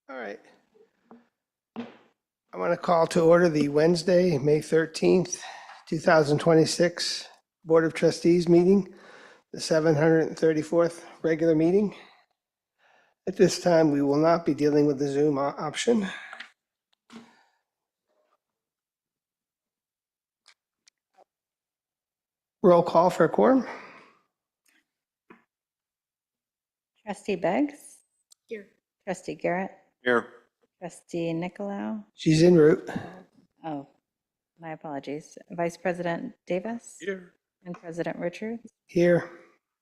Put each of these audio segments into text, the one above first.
All right. I want to call to order the Wednesday, May 13th, 2026 Board of Trustees meeting, the 734th regular meeting. At this time, we will not be dealing with the Zoom option. Roll call for a quorum. Trustee Beggs? Here. Trustee Garrett? Here. Trustee Nicolau? She's en route. Oh, my apologies. Vice President Davis? Here. And President Richards? Here.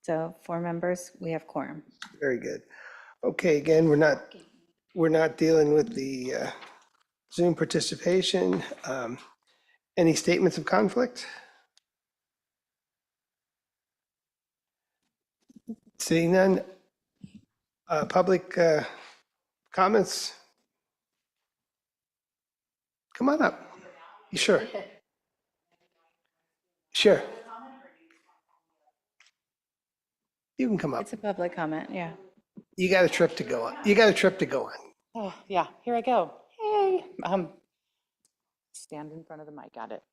So 4 members, we have quorum. Very good. Okay, again, we're not dealing with the Zoom participation. Any statements of conflict? Seeing none. Public comments? Come on up. You sure? Sure. You can come up. It's a public comment, yeah. You got a trip to go on. You got a trip to go on. Oh, yeah, here I go. Hey, stand in front of the mic, got it.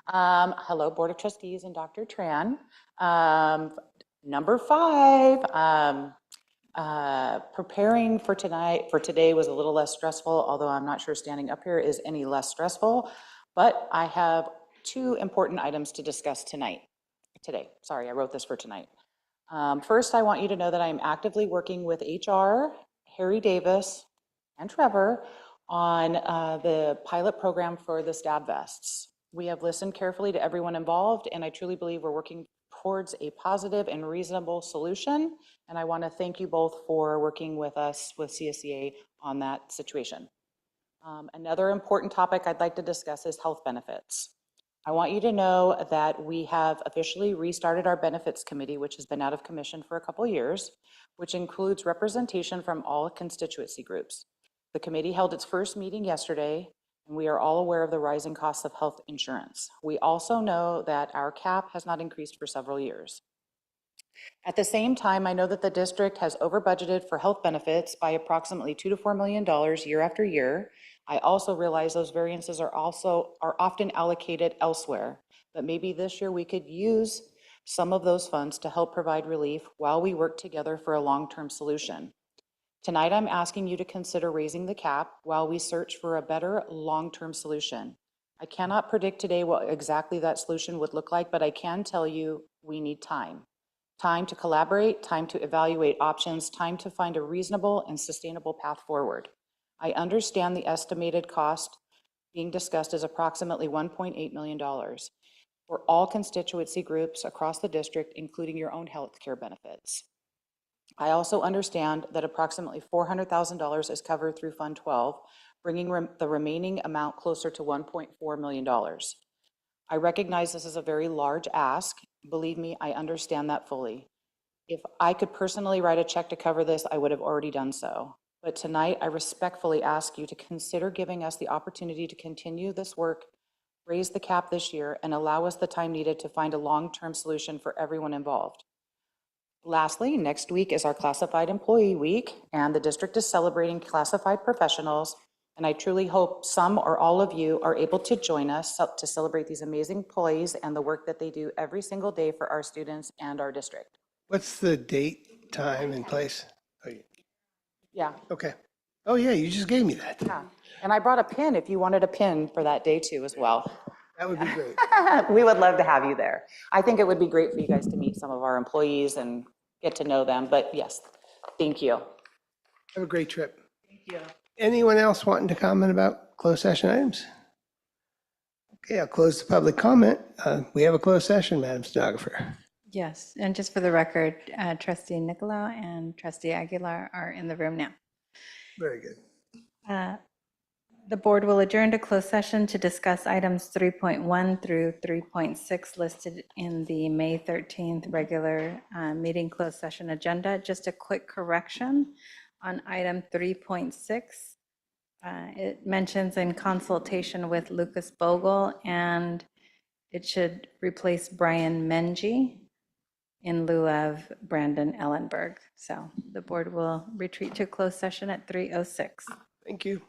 Hello, Board of Trustees and Dr. Tran. Number 5, preparing for today was a little less stressful, although I'm not sure standing up here is any less stressful, but I have 2 important items to discuss today. Sorry, I wrote this for tonight. First, I want you to know that I'm actively working with HR, Harry Davis, and Trevor on the pilot program for the stab vests. We have listened carefully to everyone involved, and I truly believe we're working towards a positive and reasonable solution. And I want to thank you both for working with us with CSEA on that situation. Another important topic I'd like to discuss is health benefits. I want you to know that we have officially restarted our benefits committee, which has been out of commission for a couple of years, which includes representation from all constituency groups. The committee held its first meeting yesterday, and we are all aware of the rising costs of health insurance. We also know that our cap has not increased for several years. At the same time, I know that the district has over budgeted for health benefits by approximately $2 to $4 million year after year. I also realize those variances are often allocated elsewhere, but maybe this year we could use some of those funds to help provide relief while we work together for a long-term solution. Tonight, I'm asking you to consider raising the cap while we search for a better long-term solution. I cannot predict today what exactly that solution would look like, but I can tell you we need time. Time to collaborate, time to evaluate options, time to find a reasonable and sustainable path forward. I understand the estimated cost being discussed is approximately $1.8 million for all constituency groups across the district, including your own health care benefits. I also understand that approximately $400,000 is covered through Fund 12, bringing the remaining amount closer to $1.4 million. I recognize this is a very large ask. Believe me, I understand that fully. If I could personally write a check to cover this, I would have already done so. But tonight, I respectfully ask you to consider giving us the opportunity to continue this work, raise the cap this year, and allow us the time needed to find a long-term solution for everyone involved. Lastly, next week is our Classified Employee Week, and the district is celebrating classified professionals, and I truly hope some or all of you are able to join us to celebrate these amazing employees and the work that they do every single day for our students and our district. What's the date, time, and place? Yeah. Okay. Oh, yeah, you just gave me that. Yeah. And I brought a pin if you wanted a pin for that day too as well. That would be great. We would love to have you there. I think it would be great for you guys to meet some of our employees and get to know them, but yes, thank you. Have a great trip. Thank you. Anyone else wanting to comment about closed session items? Okay, I'll close the public comment. We have a closed session, Madam Stenographer. Yes, and just for the record, Trustee Nicolau and Trustee Aguilar are in the room now. Very good. The board will adjourn to closed session to discuss items 3.1 through 3.6 listed in the May 13th regular meeting closed session agenda. Just a quick correction on item 3.6. It mentions in consultation with Lucas Bogle, and it should replace Brian Menji in lieu of Brandon Ellenberg. So the board will retreat to closed session at 3:06. Thank you.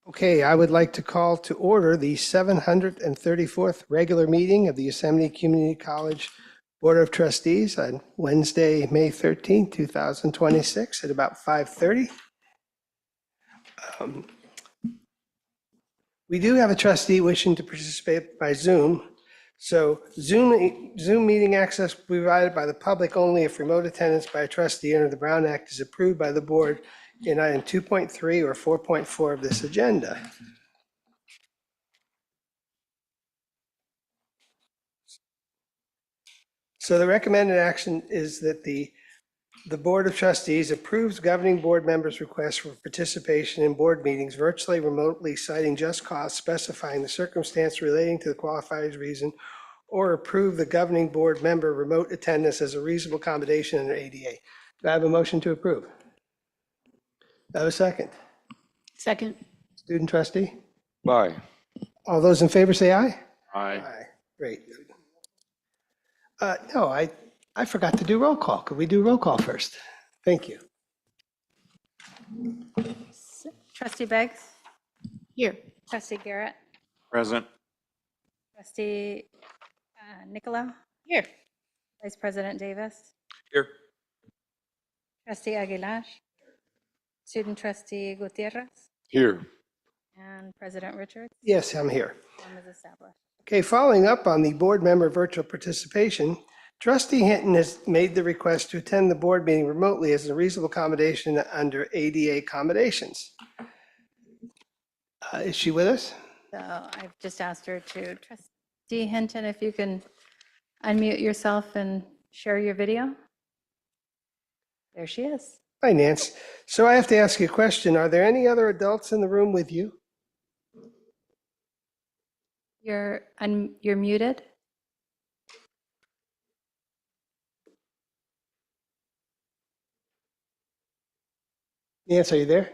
Okay, I would like to call to order the 734th regular meeting of the Yosemite Community College Board of Trustees on Wednesday, May 13th, 2026 at about 5:30. We do have a trustee wishing to participate by Zoom. So Zoom meeting access will be provided by the public only if remote attendance by a trustee under the Brown Act is approved by the board in item 2.3 or 4.4 of this agenda. So the recommended action is that the Board of Trustees approves governing board members' request for participation in board meetings virtually, remotely, citing just cause, specifying the circumstance relating to the qualified reason, or approve the governing board member remote attendance as a reasonable accommodation under ADA. Do I have a motion to approve? Do I have a second? Second. Student trustee? Aye. All those in favor say aye. Aye. Aye. Great. No, I forgot to do roll call. Could we do roll call first? Thank you. Trustee Beggs, Here. trustee Garrett, Present. trustee Nicolau, Here. vice president Davis, Here. trustee Aguilar, student trustee Gutierrez, Here. and president Richards. Yes, I'm here. Quorum is established. Okay, following up on the board member virtual participation, trustee Hinton has made the request to attend the board meeting remotely as a reasonable accommodation under ADA accommodations. Is she with us? So I've just asked her to, trustee Hinton, if you can unmute yourself and share your video. There she is. Hi, Nance. So I have to ask you a question. Are there any other adults in the room with you? You're muted. Nance, are you there?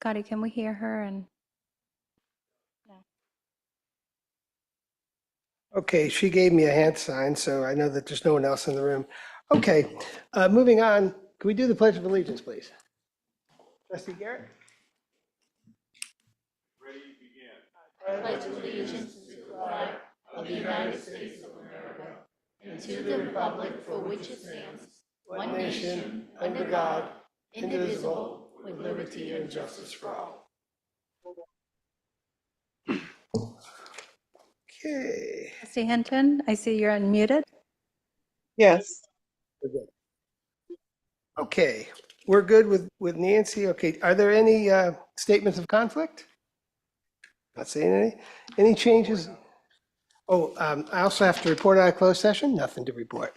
Scotty, can we hear her? And Okay, she gave me a hand sign, so I know that there's no one else in the room. Okay, moving on. Can we do the Pledge of Allegiance, please? Trustee Garrett? Of the United States of America and to the republic for which it stands, one nation, under God, indivisible, with liberty and justice for all. Okay. trustee Hinton, I see you're unmuted. Yes. We're good. Okay, we're good with Nancy. Okay, are there any statements of conflict? Not seeing any. Any changes? Oh, I also have to report on a closed session? Nothing to report.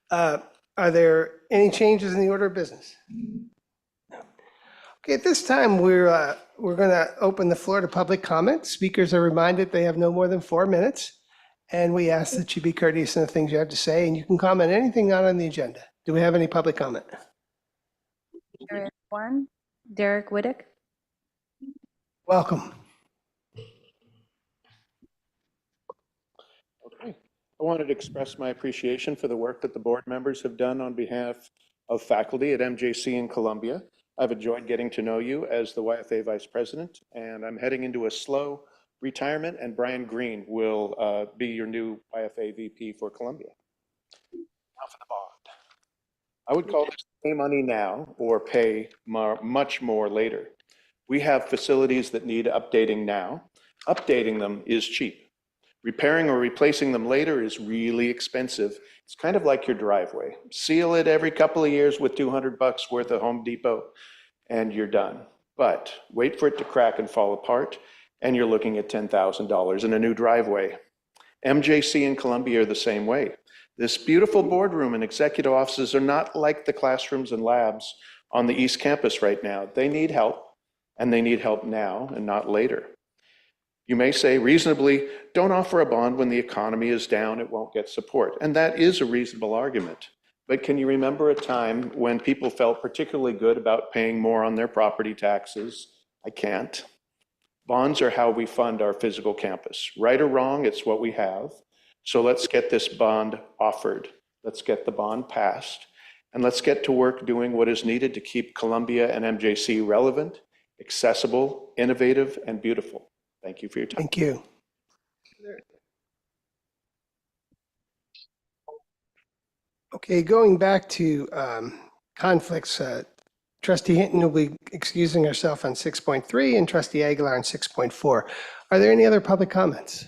Are there any changes in the order of business? No. Okay, at this time, we're going to open the floor to public comment. Speakers are reminded they have no more than 4 minutes. And we ask that you be courteous in the things you have to say, and you can comment anything not on the agenda. Do we have any public comment? There is one. Derek Whittick. Welcome. Okay. I wanted to express my appreciation for the work that the board members have done on behalf of faculty at MJC in Columbia. I've enjoyed getting to know you as the YFA Vice President, and I'm heading into a slow retirement, and Brian Green will be your new YFA VP for Columbia. Now for the bond. I would call this pay money now or pay much more later. We have facilities that need updating now. Updating them is cheap. Repairing or replacing them later is really expensive. It's kind of like your driveway. Seal it every couple of years with $200 worth of Home Depot and you're done. But wait for it to crack and fall apart and you're looking at $10,000 in a new driveway. MJC and Columbia are the same way. This beautiful boardroom and executive offices are not like the classrooms and labs on the East Campus right now. They need help, and they need help now and not later. You may say reasonably, don't offer a bond when the economy is down, it won't get support. And that is a reasonable argument. But can you remember a time when people felt particularly good about paying more on their property taxes? I can't. Bonds are how we fund our physical campus. Right or wrong, it's what we have. So let's get this bond offered. Let's get the bond passed. And let's get to work doing what is needed to keep Columbia and MJC relevant, accessible, innovative, and beautiful. Thank you for your time. Thank you. Okay, going back to conflicts, Trustee Hinton will be excusing herself on 6.3 and Trustee Aguilar on 6.4. Are there any other public comments?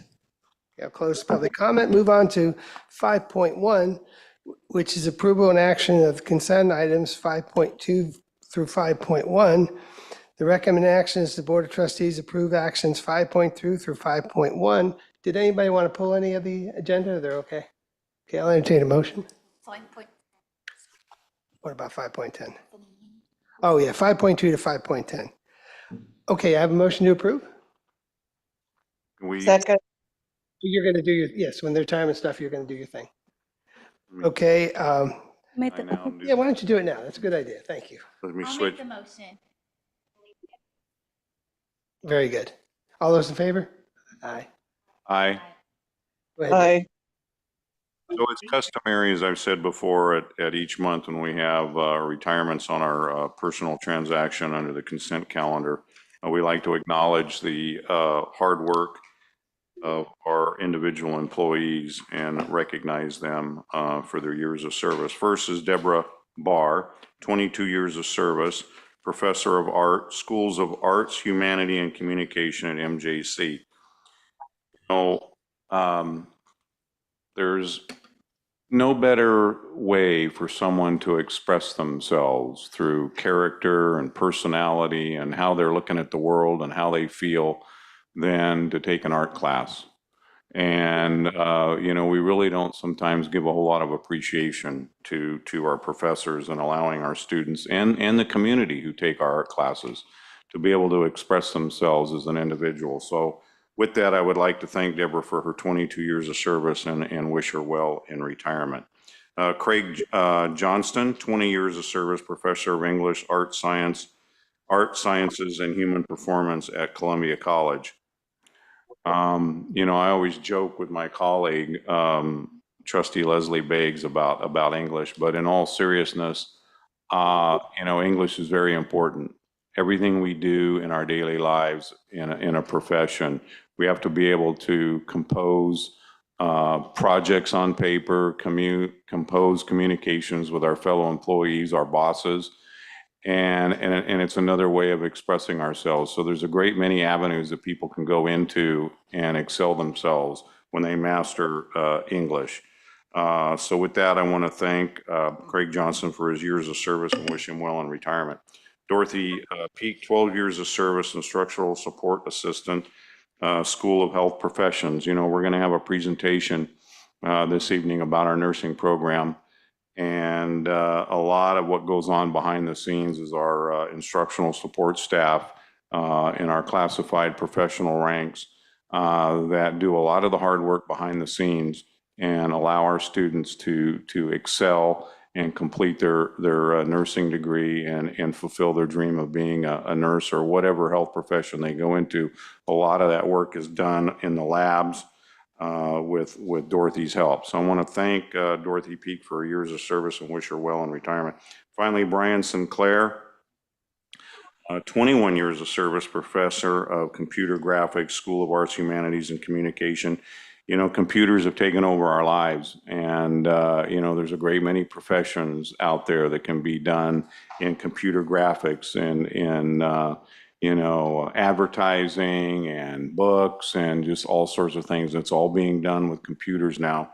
Okay, I'll close public comment, move on to 5.1, which is approval and action of consent items 5.2 through 5.1. The recommended action is the Board of Trustees approve actions 5.2 through 5.1. Did anybody want to pull any of the agenda? They're okay. Okay, I'll entertain a motion. 5.1. What about 5.10? Oh, yeah, 5.2 to 5.10. Okay, I have a motion to approve. We, Second. You're going to do your, yes, when they're time and stuff, you're going to do your thing. Okay, Made I the- now yeah, why don't you do it now? That's a good idea. Thank you. let me I'll switch. make the motion. Very good. All those in favor? Aye. Aye. Go ahead. Aye. So it's customary, as I've said before, at each month when we have retirements on our personal transaction under the consent calendar, we like to acknowledge the hard work of our individual employees and recognize them for their years of service. First is Deborah Barr, 22 years of service, Professor of Art, Schools of Arts, Humanity, and Communication at MJC. There's no better way for someone to express themselves through character and personality and how they're looking at the world and how they feel than to take an art class. And, we really don't sometimes give a whole lot of appreciation to our professors and allowing our students and the community who take our art classes to be able to express themselves as an individual. So with that, I would like to thank Deborah for her 22 years of service and wish her well in retirement. Craig Johnston, 20 years of service, Professor of English, Art Sciences, and Human Performance at Columbia College. I always joke with my colleague, Trustee Leslie Beggs, about English, but in all seriousness, English is very important. Everything we do in our daily lives in a profession, we have to be able to compose projects on paper, compose communications with our fellow employees, our bosses, and it's another way of expressing ourselves. So there's a great many avenues that people can go into and excel themselves when they master English. So with that, I want to thank Craig Johnson for his years of service and wish him well in retirement. Dorothy Peak, 12 years of service, instructional support assistant, School of Health Professions. We're going to have a presentation this evening about our nursing program. And a lot of what goes on behind the scenes is our instructional support staff in our classified professional ranks that do a lot of the hard work behind the scenes and allow our students to excel and complete their nursing degree and fulfill their dream of being a nurse or whatever health profession they go into. A lot of that work is done in the labs with Dorothy's help. So I want to thank Dorothy Peak for her years of service and wish her well in retirement. Finally, Brian Sinclair, 21 years of service, Professor of Computer Graphics, School of Arts, Humanities, and Communication. Computers have taken over our lives, and there's a great many professions out there that can be done in computer graphics and in advertising and books and just all sorts of things. It's all being done with computers now.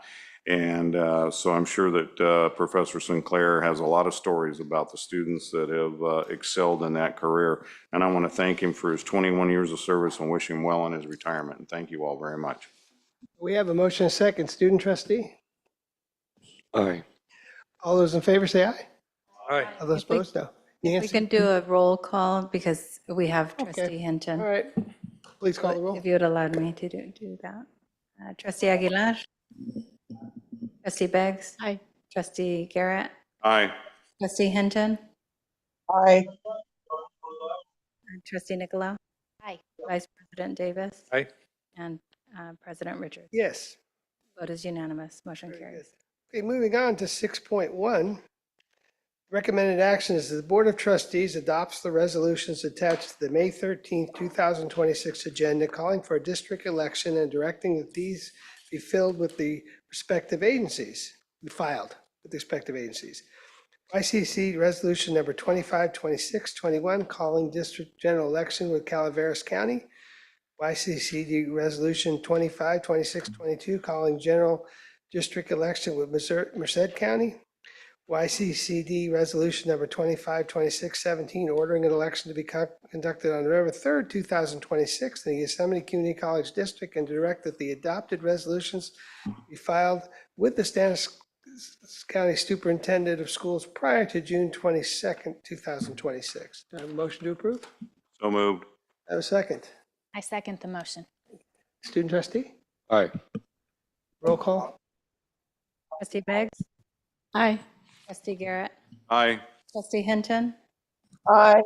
And so I'm sure that Professor Sinclair has a lot of stories about the students that have excelled in that career. And I want to thank him for his 21 years of service and wish him well in his retirement. And thank you all very much. We have a motion and a second. Student trustee? Aye. All those in favor say aye. Aye. All those If we- opposed, no. We Nancy? can do a roll call because we have Okay. Trustee Hinton. All right, please call the roll. If you would allow me to do that. Trustee Aguilar? Trustee Beggs? Aye. Trustee Garrett? Aye. Trustee Hinton? Aye. Trustee Nicolau? Aye. Vice President Davis? Aye. And President Richards? Yes. Vote is unanimous. Motion Very good. carries. Okay, moving on to 6.1. Recommended action is that the Board of Trustees adopts the resolutions attached to the May 13th, 2026 agenda calling for a district election and directing that these be filled with the respective agencies, be filed with the respective agencies. YCC Resolution Number 252621, calling district general election with Calaveras County. YCCD Resolution 252622, calling general district election with Merced County. YCCD Resolution Number 252617, ordering an election to be conducted on November 3rd, 2026 in the Yosemite Community College District, and to direct that the adopted resolutions be filed with the Stennis County Superintendent of Schools prior to June 22nd, 2026. Do I have a motion to approve? So moved. I have a second. I second the motion. Student trustee, Aye. roll call. Trustee Beggs, Aye. trustee Garrett, Aye. trustee Hinton, Aye.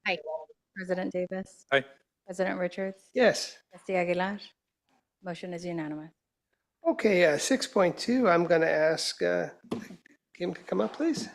Aye. President Davis. Aye. President Richards, Yes. trustee Aguilar. Motion is unanimous. Okay, 6.2, I'm going to ask Kim to come up, please.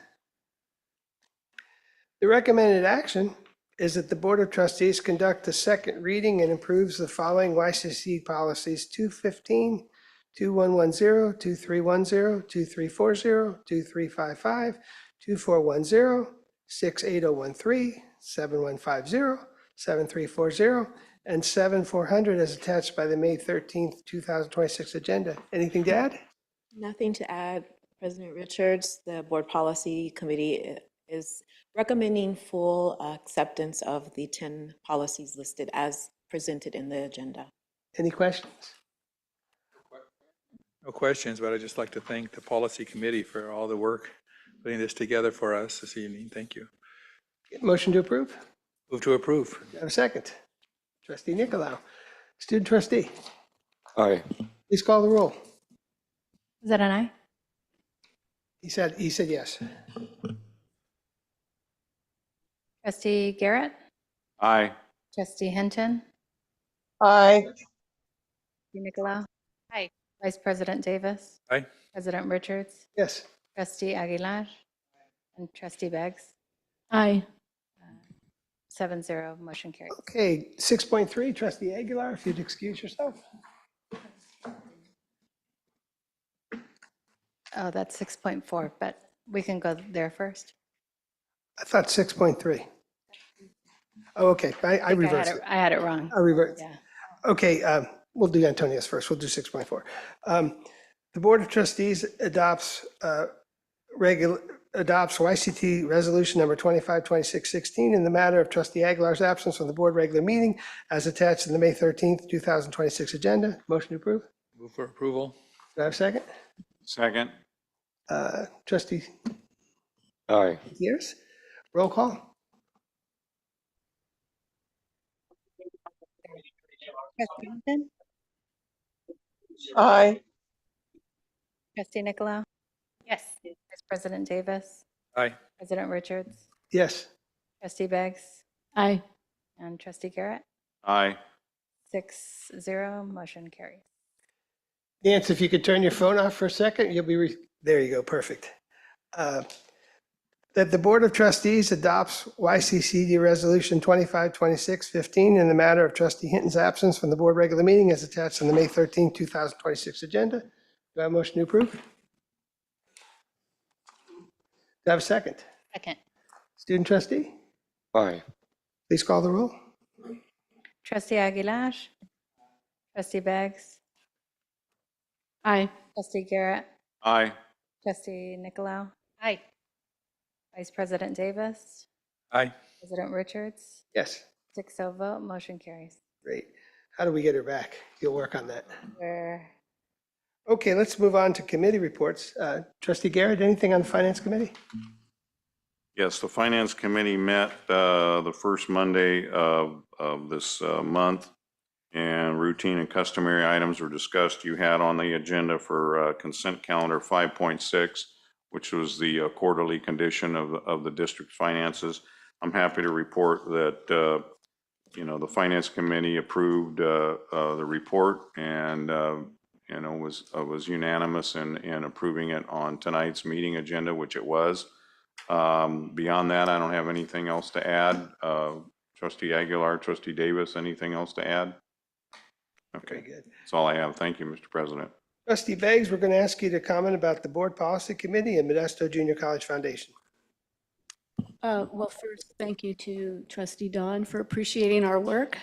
The recommended action is that the Board of Trustees conduct a second reading and approves the following YCC policies: 215, 2110, 2310, 2340, 2355, 2410, 68013, 7150, 7340, and 7400 as attached by the May 13th, 2026 agenda. Anything to add? Nothing to add, President Richards. The Board Policy Committee is recommending full acceptance of the 10 policies listed as presented in the agenda. Any questions? No questions, but I'd just like to thank the policy committee for all the work putting this together for us this evening. Thank you. Motion to approve? Move to approve. Do I have a second? Trustee Nicolau. Student trustee, Aye. please call the roll. Is that an aye? He said yes. Trustee Garrett, Aye. trustee Hinton, Aye. trustee Nicolau. Aye. Vice President Davis, Aye. President Richards, Yes. trustee Aguilar, and trustee Beggs. Aye. 7-0, motion carries. Okay, 6.3, trustee Aguilar, if you'd excuse yourself. Oh, that's 6.4, but we can go there first. I thought 6.3. Oh, okay, I reversed it. I had it wrong. I reversed. Yeah. Okay, we'll do Antonia's first. We'll do 6.4. The Board of Trustees adopts YCT Resolution Number 252616 in the matter of Trustee Aguilar's absence from the board regular meeting as attached in the May 13th, 2026 agenda. Motion to approve. Move for approval. Do I have a second? Second. Trustee Aye. Gutierrez, roll call. Trustee Hinton, Aye. trustee Nicolau, Yes. Vice President Davis, Aye. President Richards, Yes. trustee Beggs, Aye. and trustee Garrett. Aye. 6-0, motion carries. Nance, if you could turn your phone off for a second, you'll be, there you go, perfect. That the Board of Trustees adopts YCCD Resolution 252615 in the matter of Trustee Hinton's absence from the board regular meeting as attached in the May 13, 2026 agenda. Do I have a motion to approve? Do I have a second? Second. Student trustee, Aye. please call the roll. Trustee Aguilar, trustee Beggs, Aye. trustee Garrett, Aye. trustee Nicolau, Aye. Vice President Davis, Aye. President Richards. Yes, 6-0 vote, motion carries. great. How do we get her back? You'll work on that. We're Okay, let's move on to committee reports. Trustee Garrett, anything on the Finance Committee? Yes, the Finance Committee met the first Monday of this month, and routine and customary items were discussed. You had on the agenda for consent calendar 5.6, which was the quarterly condition of the district's finances. I'm happy to report that, the Finance Committee approved the report, and was unanimous in approving it on tonight's meeting agenda, which it was. Beyond that, I don't have anything else to add. Trustee Aguilar, Trustee Davis, anything else to add? Very Okay, good. that's all I have. Thank you, Mr. President. Trustee Beggs, we're going to ask you to comment about the Board Policy Committee and Modesto Junior College Foundation. Well, first, thank you to Trustee Don for appreciating our work.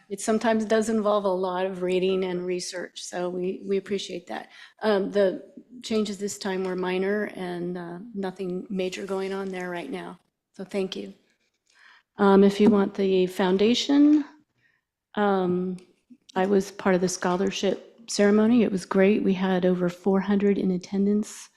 It sometimes does involve a lot of reading and research, so we appreciate that. The changes this time were minor and nothing major going on there right now, so thank you. If you want the foundation, I was part of the scholarship ceremony. It was great. We had over 400 in attendance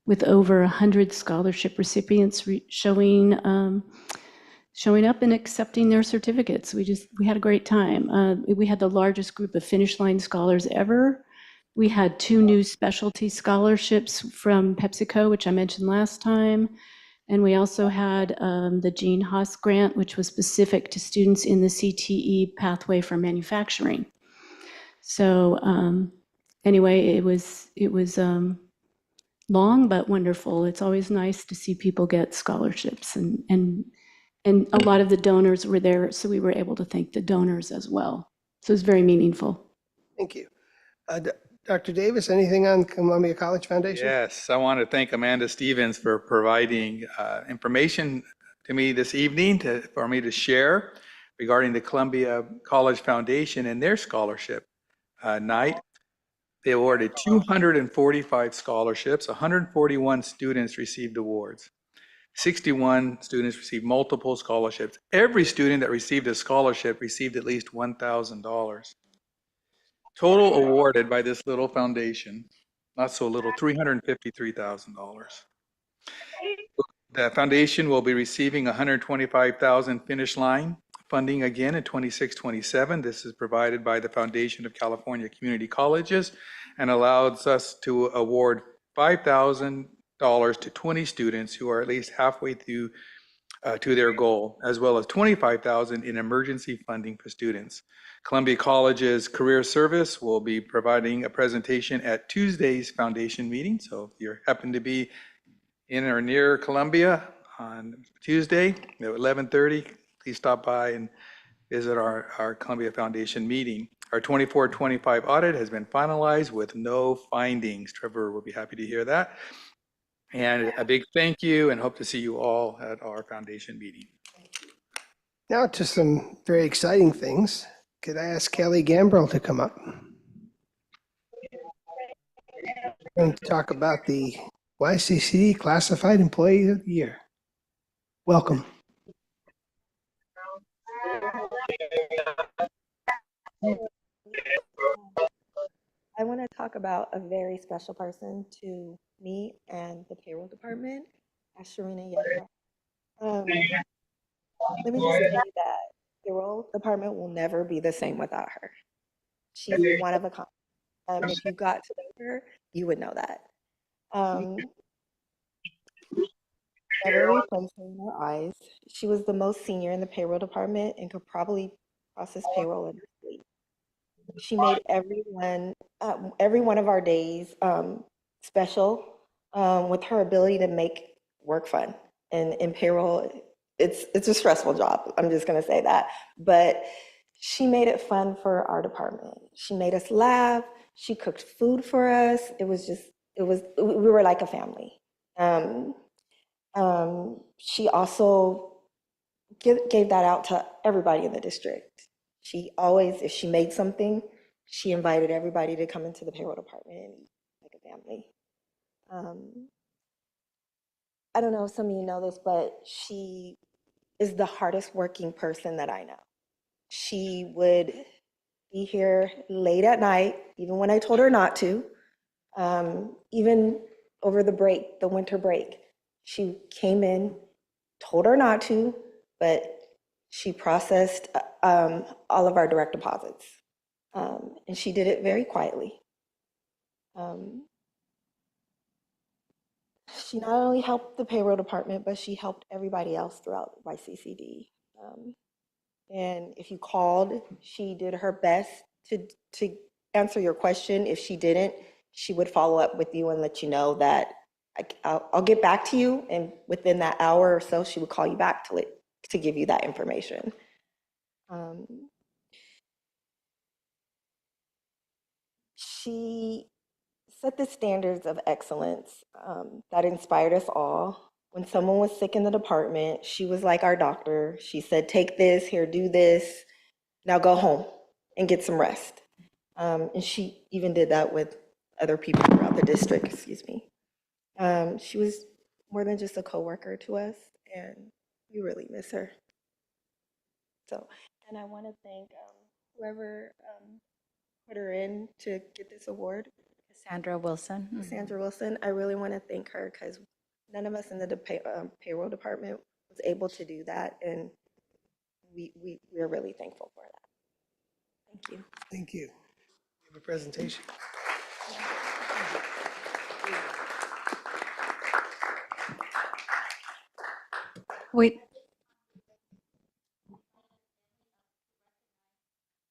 with over 100 scholarship recipients showing up and accepting their certificates. We had a great time. We had the largest group of Finish Line scholars ever. We had 2 new specialty scholarships from PepsiCo, which I mentioned last time. And we also had the Gene Haas grant, which was specific to students in the CTE pathway for manufacturing. So anyway, it was long but wonderful. It's always nice to see people get scholarships, and a lot of the donors were there, so we were able to thank the donors as well. So it's very meaningful. Thank you. Dr. Davis, anything on Columbia College Foundation? Yes, I want to thank Amanda Stevens for providing information to me this evening for me to share regarding the Columbia College Foundation and their scholarship night. They awarded 245 scholarships, 141 students received awards. 61 students received multiple scholarships. Every student that received a scholarship received at least $1,000. Total awarded by this little foundation, not so little, $353,000. The foundation will be receiving $125,000 Finish Line funding again in 26-27. This is provided by the Foundation of California Community Colleges and allows us to award $5,000 to 20 students who are at least halfway through to their goal, as well as $25,000 in emergency funding for students. Columbia College's Career Service will be providing a presentation at Tuesday's foundation meeting. So if you happen to be in or near Columbia on Tuesday at 11:30, please stop by and visit our Columbia Foundation meeting. Our 24-25 audit has been finalized with no findings. Trevor will be happy to hear that. And a big thank you, and hope to see you all at our foundation meeting. Now to some very exciting things. Could I ask Kelly Gambrill to come up? We're going to talk about the YCC Classified Employee of the Year. Welcome. I want to talk about a very special person to me and the payroll department, Asharina Yedra. Let me just say that the payroll department will never be the same without her. She's one of a kind. If you got to know her, you would know that. Never replaced her in our eyes. She was the most senior in the payroll department and could probably process payroll in her sleep. She made every one of our days special with her ability to make work fun. And in payroll, it's a stressful job. I'm just going to say that. But she made it fun for our department. She made us laugh. She cooked food for us. We were like a family. She also gave that out to everybody in the district. She always, if she made something, she invited everybody to come into the payroll department and eat like a family. I don't know if some of you know this, but she is the hardest working person that I know. She would be here late at night, even when I told her not to. Even over the break, the winter break, she came in, told her not to, but she processed all of our direct deposits. And she did it very quietly. She not only helped the payroll department, but she helped everybody else throughout YCCD. And if you called, she did her best to answer your question. If she didn't, she would follow up with you and let you know that I'll get back to you. And within that hour or so, she would call you back to give you that information. She set the standards of excellence that inspired us all. When someone was sick in the department, she was like our doctor. She said, take this, here, do this. Now go home and get some rest. And she even did that with other people throughout the district, excuse me. She was more than just a coworker to us, and we really miss her. So, and I want to thank whoever put her in to get this award. Sandra Wilson. Sandra Wilson, I really want to thank her because none of us in the payroll department was able to do that, and we're really thankful for that. Thank you. Thank you. You have a presentation. We,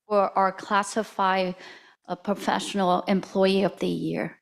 for our classified professional employee of the year.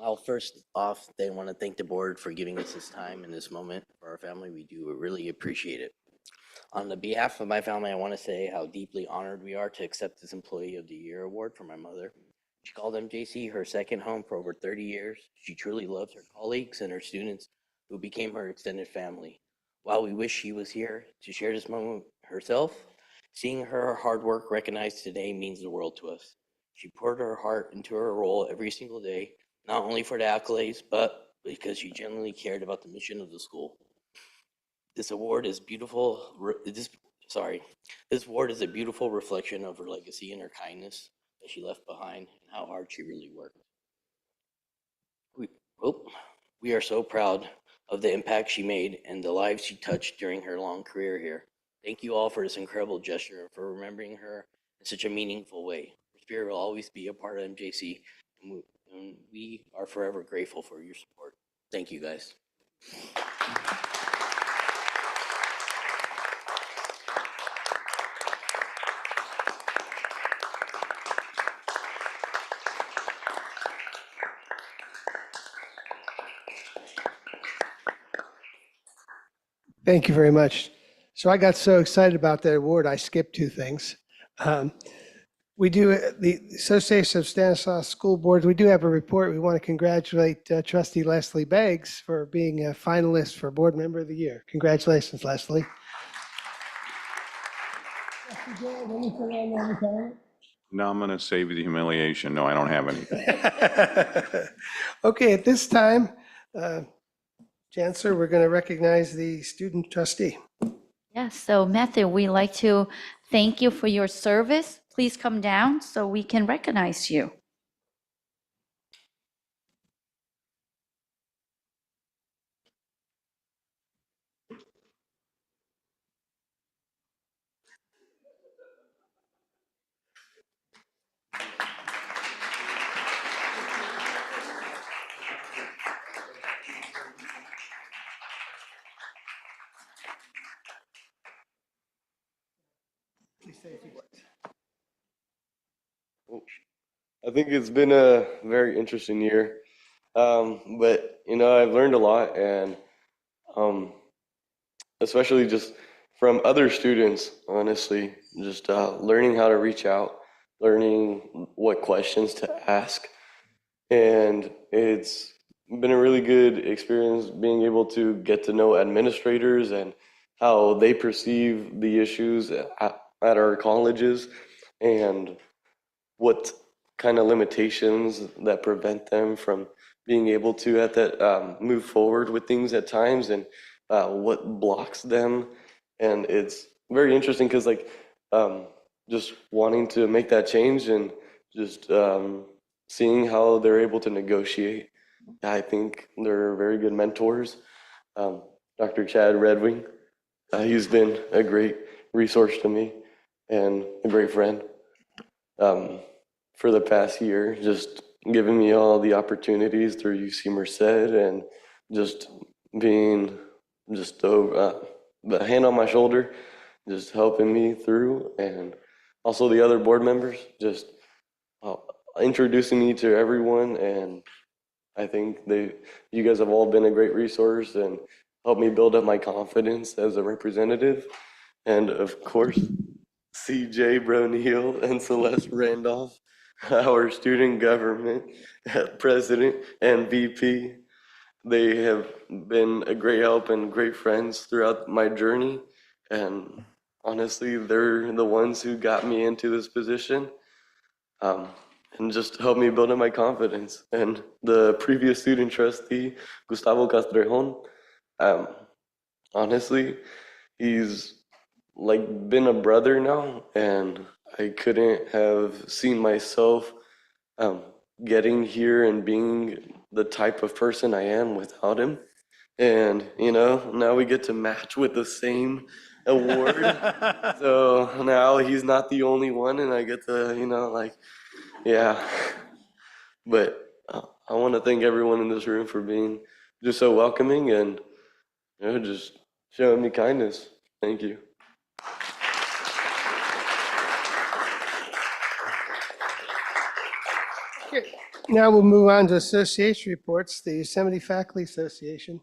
Well, first off, they want to thank the board for giving us this time and this moment for our family. We do really appreciate it. On the behalf of my family, I want to say how deeply honored we are to accept this Employee of the Year award from my mother. She called MJC her second home for over 30 years. She truly loves her colleagues and her students who became her extended family. While we wish she was here to share this moment herself, seeing her hard work recognized today means the world to us. She poured her heart into her role every single day, not only for the accolades, but because she genuinely cared about the mission of the school. This award is beautiful. This award is a beautiful reflection of her legacy and her kindness that she left behind and how hard she really worked. We are so proud of the impact she made and the lives she touched during her long career here. Thank you all for this incredible gesture and for remembering her in such a meaningful way. Her spirit will always be a part of MJC, and we are forever grateful for your support. Thank you, guys. Thank you very much. So I got so excited about that award, I skipped two things. We do, the Association of Stanislaus School Boards, we do have a report. We want to congratulate Trustee Leslie Beggs for being a finalist for Board Member of the Year. Congratulations, Leslie. No, I'm going to save you the humiliation. No, I don't have anything. Okay, at this time, Chancellor, we're going to recognize the student trustee. Yes, so Matthew, we'd like to thank you for your service. Please come down so we can recognize you. Please say a few words. I think it's been a very interesting year, but I've learned a lot, and especially just from other students, honestly, just learning how to reach out, learning what questions to ask, and it's been a really good experience being able to get to know administrators and how they perceive the issues at our colleges and what kind of limitations that prevent them from being able to move forward with things at times, and what blocks them. And it's very interesting because just wanting to make that change and just seeing how they're able to negotiate. I think they're very good mentors. Dr. Chad Redwing, he's been a great resource to me and a great friend for the past year, just giving me all the opportunities through UC Merced and just being just a hand on my shoulder, just helping me through, and also the other board members just introducing me to everyone. And I think you guys have all been a great resource and helped me build up my confidence as a representative. And of course, CJ Broneal and Celeste Randolph, our student government president and VP. They have been a great help and great friends throughout my journey. And honestly, they're the ones who got me into this position and just helped me build up my confidence. And the previous student trustee, Gustavo Castrejon, honestly, he's like been a brother now, and I couldn't have seen myself getting here and being the type of person I am without him. And now we get to match with the same award. So now he's not the only one, and I get to yeah. But I want to thank everyone in this room for being just so welcoming and just showing me kindness. Thank you. Now we'll move on to association reports, the Yosemite Faculty Association.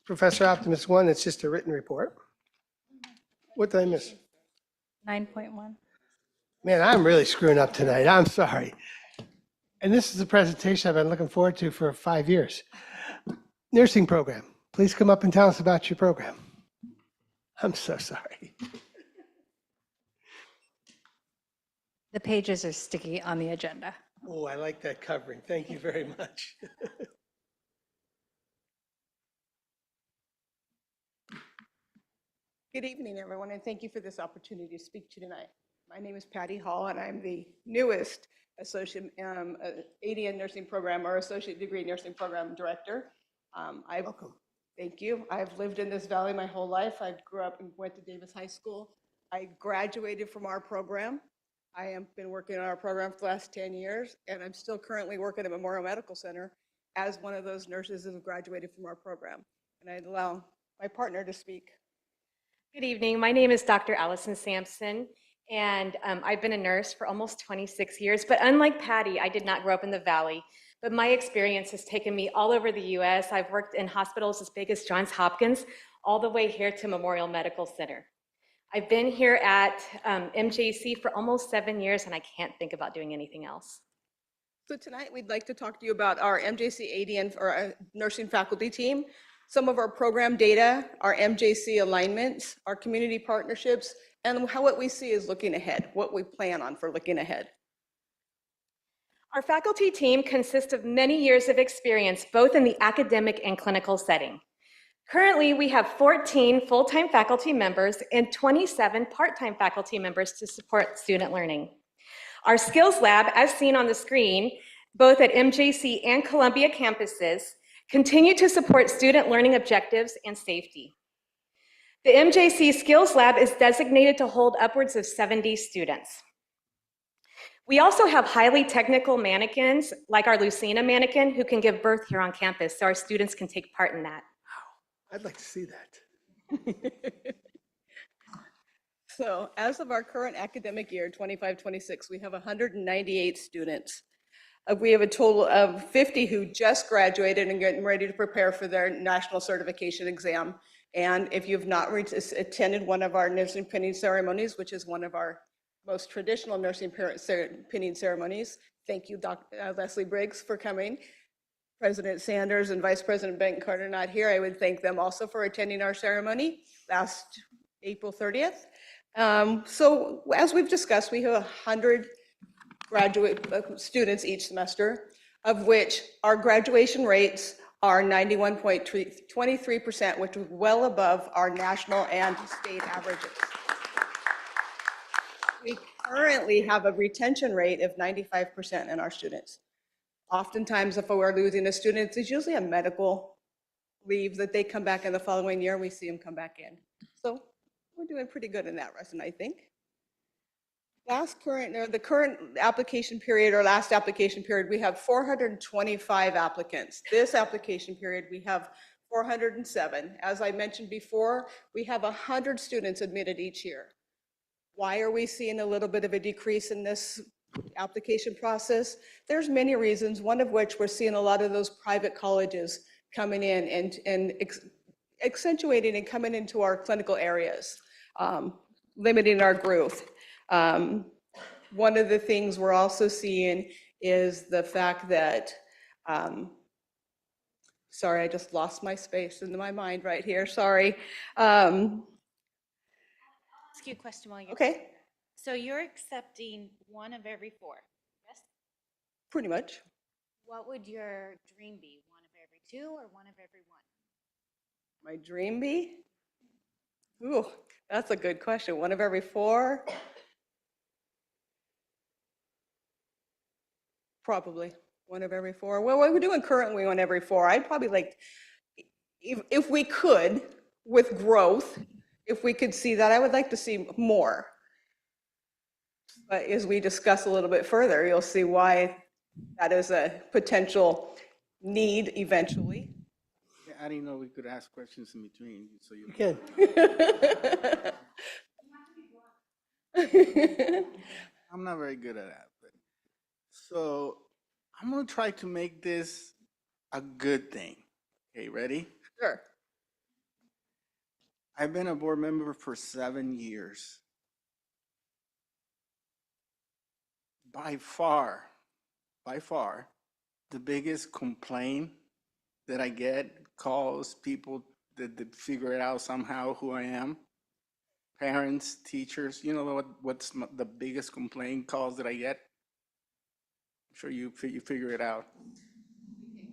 Professor Optimus 1, it's just a written report. What did I miss? 9.1. Man, I'm really screwing up tonight. I'm sorry. And this is a presentation I've been looking forward to for 5 years. Nursing program. Please come up and tell us about your program. I'm so sorry. The pages are sticky on the agenda. Oh, I like that covering. Thank you very much. Good evening, everyone, and thank you for this opportunity to speak to you tonight. My name is Patty Hall, and I'm the newest Associate ADN Nursing Program or Associate Degree Nursing Program Director. Welcome. Thank you. I've lived in this valley my whole life. I grew up and went to Davis High School. I graduated from our program. I have been working on our program for the last 10 years, and I'm still currently working at Memorial Medical Center as one of those nurses who have graduated from our program. And I'd allow my partner to speak. Good evening. My name is Dr. Allison Sampson, and I've been a nurse for almost 26 years. But unlike Patty, I did not grow up in the Valley. But my experience has taken me all over the U.S. I've worked in hospitals as big as Johns Hopkins, all the way here to Memorial Medical Center. I've been here at MJC for almost 7 years, and I can't think about doing anything else. So tonight we'd like to talk to you about our MJC ADN or our nursing faculty team, some of our program data, our MJC alignments, our community partnerships, and what we see is looking ahead, what we plan on for looking ahead. Our faculty team consists of many years of experience, both in the academic and clinical setting. Currently, we have 14 full-time faculty members and 27 part-time faculty members to support student learning. Our skills lab, as seen on the screen, both at MJC and Columbia campuses, continue to support student learning objectives and safety. The MJC Skills Lab is designated to hold upwards of 70 students. We also have highly technical mannequins, like our Lucina mannequin, who can give birth here on campus, so our students can take part in that. I'd like to see that. So as of our current academic year, 25-26, we have 198 students. We have a total of 50 who just graduated and getting ready to prepare for their national certification exam. And if you've not attended one of our nursing pinning ceremonies, which is one of our most traditional nursing pinning ceremonies, thank you, Dr. Leslie Briggs, for coming. President Sanders and Vice President Benton Carter not here. I would thank them also for attending our ceremony last April 30th. So as we've discussed, we have 100 graduate students each semester, of which our graduation rates are 91.23%, which is well above our national and state averages. We currently have a retention rate of 95% in our students. Oftentimes, if we're losing a student, it's usually a medical leave that they come back in the following year, we see them come back in. So we're doing pretty good in that, Russ, I think. The current application period or last application period, we have 425 applicants. This application period, we have 407. As I mentioned before, we have 100 students admitted each year. Why are we seeing a little bit of a decrease in this application process? There's many reasons, one of which we're seeing a lot of those private colleges coming in and accentuating and coming into our clinical areas, limiting our growth. One of the things we're also seeing is the fact that, sorry, I just lost my space in my mind right here, sorry. Ask you a question while you're. Okay. So you're accepting one of every 4, yes? Pretty much. What would your dream be? One of every 2 or one of every 1? My dream be? Ooh, that's a good question. One of every 4? Probably one of every 4. Well, what we're doing currently one every 4. I'd probably like, if we could, with growth, if we could see that, I would like to see more. But as we discuss a little bit further, you'll see why that is a potential need eventually. Yeah, I didn't know we could ask questions in between, so you can. I'm not very good at that. But, so I'm going to try to make this a good thing. Okay, ready? Sure. I've been a board member for 7 years. By far, the biggest complaint that I get, calls, people that figure it out somehow who I am, parents, teachers, you know what's the biggest complaint calls that I get? I'm sure you figure it out.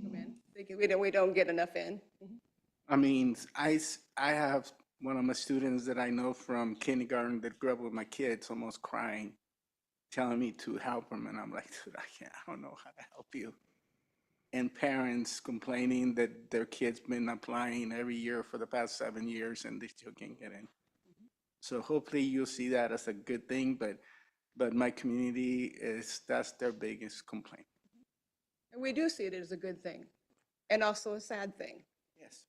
Come in. We don't get enough in. I mean, I have one of my students that I know from kindergarten that grew up with my kids almost crying, telling me to help him, and I'm like, dude, I don't know how to help you. And parents complaining that their kids been applying every year for the past 7 years and they still can't get in. So hopefully you'll see that as a good thing, but my community that's their biggest complaint. And we do see it as a good thing and also a sad thing. Yes.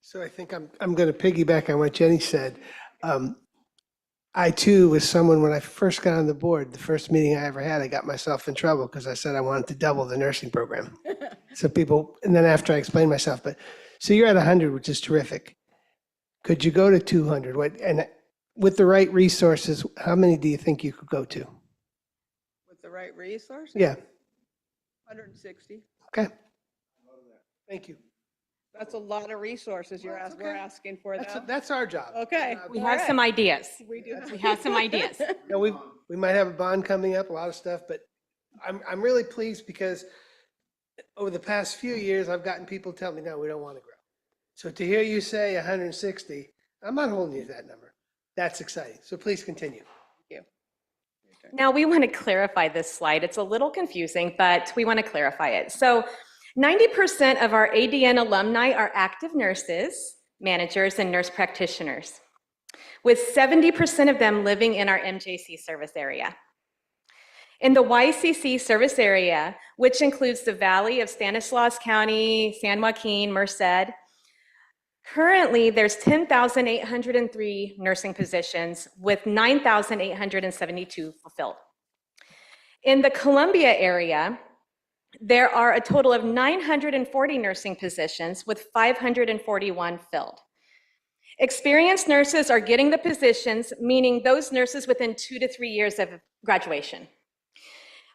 So I think I'm going to piggyback on what Jenny said. I too was someone, when I first got on the board, the first meeting I ever had, I got myself in trouble because I said I wanted to double the nursing program. So people, and then after I explained myself, so you're at 100, which is terrific. Could you go to 200? And with the right resources, how many do you think you could go to? With the right resources? Yeah. 160. Okay. Thank you. That's a lot of resources we're asking for. That's our job. Okay. We have some ideas. We do. We have some ideas. You know, we might have a bond coming up, a lot of stuff, but I'm really pleased because over the past few years, I've gotten people tell me, no, we don't want to grow. So to hear you say 160, I'm not holding you to that number. That's exciting. So please continue. Thank you. Now we want to clarify this slide. It's a little confusing, but we want to clarify it. So 90% of our ADN alumni are active nurses, managers, and nurse practitioners, with 70% of them living in our MJC service area. In the YCC service area, which includes the Valley of Stanislaus County, San Joaquin, Merced, currently there's 10,803 nursing positions with 9,872 fulfilled. In the Columbia area, there are a total of 940 nursing positions with 541 filled. Experienced nurses are getting the positions, meaning those nurses within 2 to 3 years of graduation.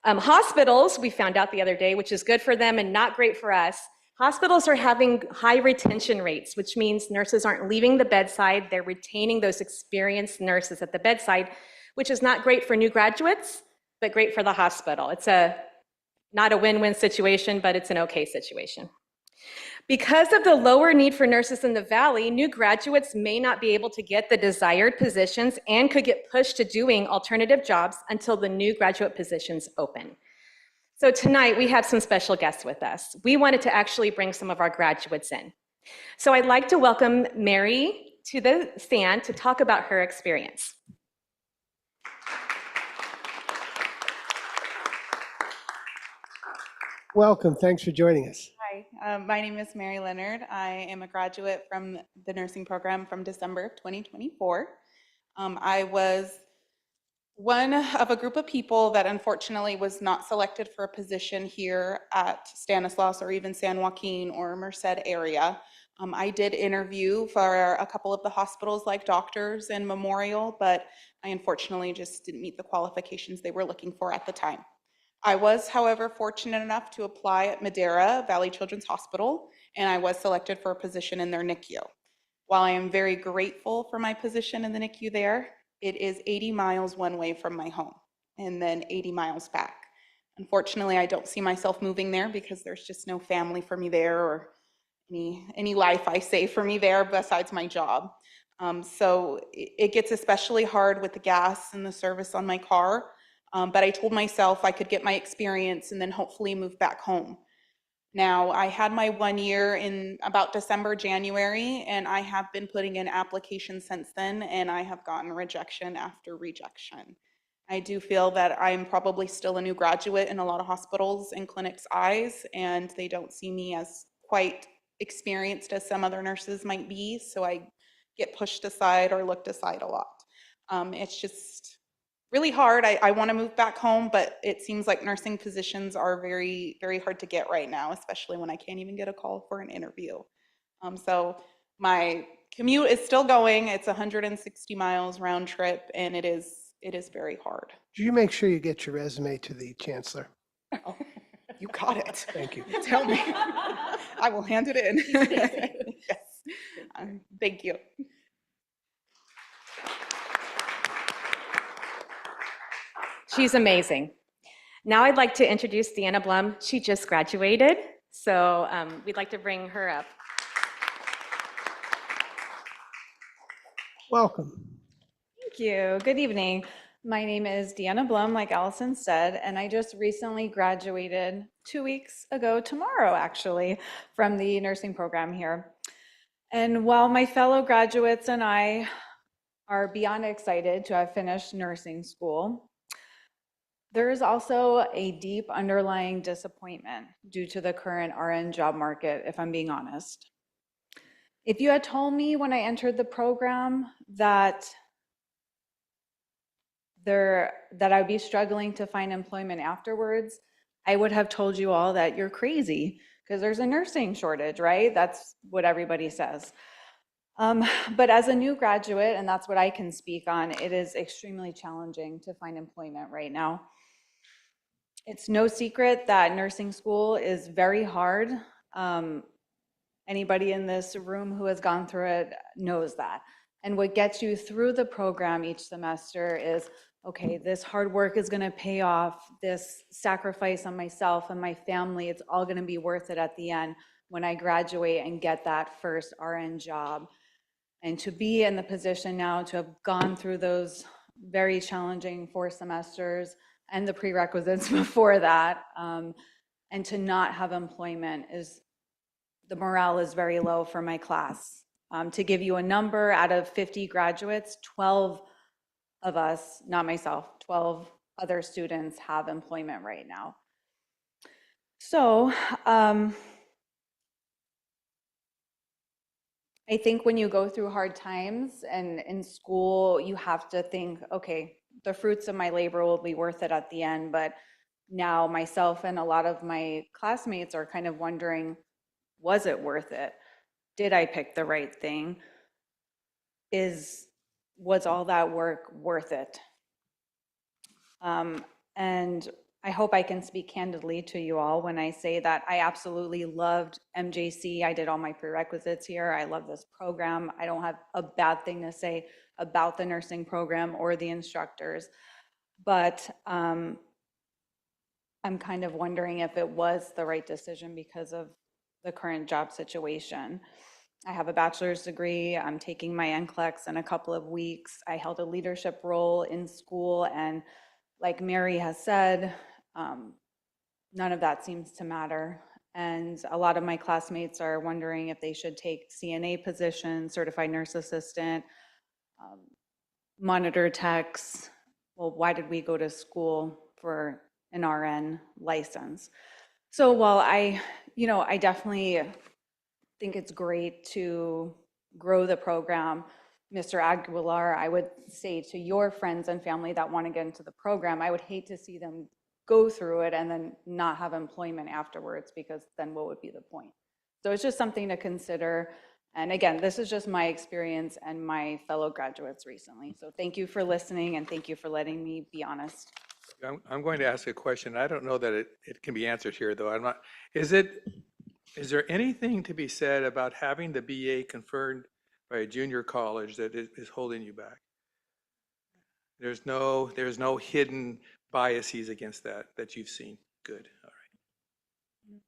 Hospitals, we found out the other day, which is good for them and not great for us, hospitals are having high retention rates, which means nurses aren't leaving the bedside, they're retaining those experienced nurses at the bedside, which is not great for new graduates, but great for the hospital. It's not a win-win situation, but it's an okay situation. Because of the lower need for nurses in the Valley, new graduates may not be able to get the desired positions and could get pushed to doing alternative jobs until the new graduate positions open. So tonight we have some special guests with us. We wanted to actually bring some of our graduates in. So I'd like to welcome Mary to the stand to talk about her experience. Welcome. Thanks for joining us. Hi, my name is Mary Leonard. I am a graduate from the nursing program from December of 2024. I was one of a group of people that unfortunately was not selected for a position here at Stanislaus or even San Joaquin or Merced area. I did interview for a couple of the hospitals like Doctors and Memorial, but I unfortunately just didn't meet the qualifications they were looking for at the time. I was, however, fortunate enough to apply at Madera Valley Children's Hospital, and I was selected for a position in their NICU. While I am very grateful for my position in the NICU there, it is 80 miles one way from my home and then 80 miles back. Unfortunately, I don't see myself moving there because there's just no family for me there or any life I say for me there besides my job. So it gets especially hard with the gas and the service on my car. But I told myself I could get my experience and then hopefully move back home. Now, I had my 1 year in about December, January, and I have been putting in applications since then, and I have gotten rejection after rejection. I do feel that I'm probably still a new graduate in a lot of hospitals and clinics' eyes, and they don't see me as quite experienced as some other nurses might be, so I get pushed aside or looked aside a lot. It's just really hard. I want to move back home, but it seems like nursing positions are very, very hard to get right now, especially when I can't even get a call for an interview. So my commute is still going. It's 160 miles round trip, and it is very hard. Did you make sure you get your resume to the chancellor? Oh, you got it. Thank you. Tell me. I will hand it in. Yes. Thank you. She's amazing. Now I'd like to introduce Deanna Blum. She just graduated, so we'd like to bring her up. Welcome. Thank you. Good evening. My name is Deanna Blum, like Allison said, and I just recently graduated 2 weeks ago, tomorrow actually, from the nursing program here. And while my fellow graduates and I are beyond excited to have finished nursing school, there is also a deep underlying disappointment due to the current RN job market, if I'm being honest. If you had told me when I entered the program that I would be struggling to find employment afterwards, I would have told you all that you're crazy because there's a nursing shortage, right? That's what everybody says. But as a new graduate, and that's what I can speak on, it is extremely challenging to find employment right now. It's no secret that nursing school is very hard. Anybody in this room who has gone through it knows that. And what gets you through the program each semester is, okay, this hard work is gonna pay off, this sacrifice on myself and my family, it's all gonna be worth it at the end when I graduate and get that first RN job. And to be in the position now to have gone through those very challenging 4 semesters and the prerequisites before that, and to not have employment the morale is very low for my class. To give you a number, out of 50 graduates, 12 of us, not myself, 12 other students have employment right now. So I think when you go through hard times and in school, you have to think, okay, the fruits of my labor will be worth it at the end. But now myself and a lot of my classmates are kind of wondering, was it worth it? Did I pick the right thing? Was all that work worth it? And I hope I can speak candidly to you all when I say that I absolutely loved MJC. I did all my prerequisites here. I love this program. I don't have a bad thing to say about the nursing program or the instructors, but I'm kind of wondering if it was the right decision because of the current job situation. I have a bachelor's degree. I'm taking my NCLEX in a couple of weeks. I held a leadership role in school, and like Mary has said, none of that seems to matter. And a lot of my classmates are wondering if they should take CNA positions, certified nurse assistant, monitor techs. Well, why did we go to school for an RN license? So while I definitely think it's great to grow the program, Mr. Aguilar, I would say to your friends and family that want to get into the program, I would hate to see them go through it and then not have employment afterwards, because then what would be the point? So it's just something to consider. And again, this is just my experience and my fellow graduates recently. So thank you for listening, and thank you for letting me be honest. I'm going to ask a question. I don't know that it can be answered here, though. Is there anything to be said about having the BA conferred by a junior college that is holding you back? There's no hidden biases against that you've seen. Good. All right.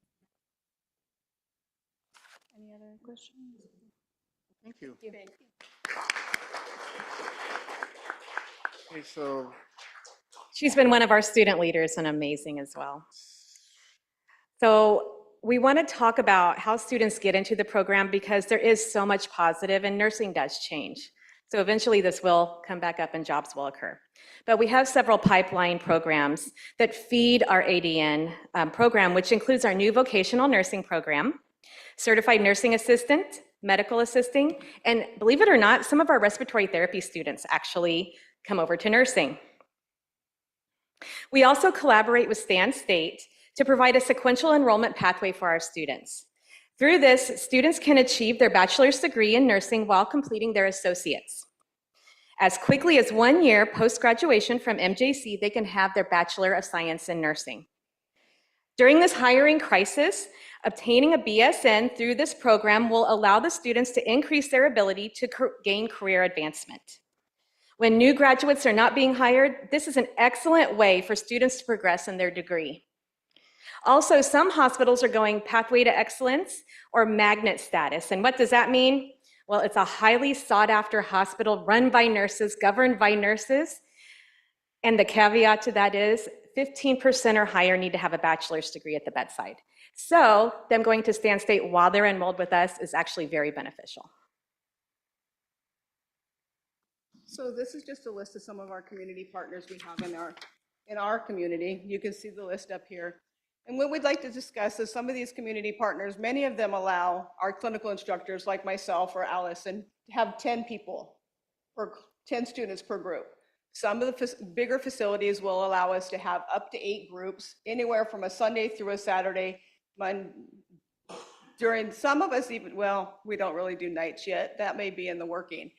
Any other questions? Thank you. Okay, so She's been one of our student leaders and amazing as well. So we want to talk about how students get into the program, because there is so much positive, and nursing does change. So eventually this will come back up and jobs will occur. But we have several pipeline programs that feed our ADN program, which includes our new vocational nursing program, certified nursing assistant, medical assisting, and believe it or not, some of our respiratory therapy students actually come over to nursing. We also collaborate with Stan State to provide a sequential enrollment pathway for our students. Through this, students can achieve their bachelor's degree in nursing while completing their associates. As quickly as 1 year post-graduation from MJC, they can have their Bachelor of Science in Nursing. During this hiring crisis, obtaining a BSN through this program will allow the students to increase their ability to gain career advancement. When new graduates are not being hired, this is an excellent way for students to progress in their degree. Also, some hospitals are going Pathway to Excellence or magnet status. And what does that mean? Well, it's a highly sought after hospital run by nurses, governed by nurses. And the caveat to that is 15% or higher need to have a bachelor's degree at the bedside. So them going to Stan State while they're enrolled with us is actually very beneficial. So this is just a list of some of our community partners we have in our community. You can see the list up here. And what we'd like to discuss is some of these community partners, many of them allow our clinical instructors like myself or Allison to have 10 people, or 10 students per group. Some of the bigger facilities will allow us to have up to 8 groups, anywhere from a Sunday through a Saturday. During some of us even, well, we don't really do nights yet. That may be in the working.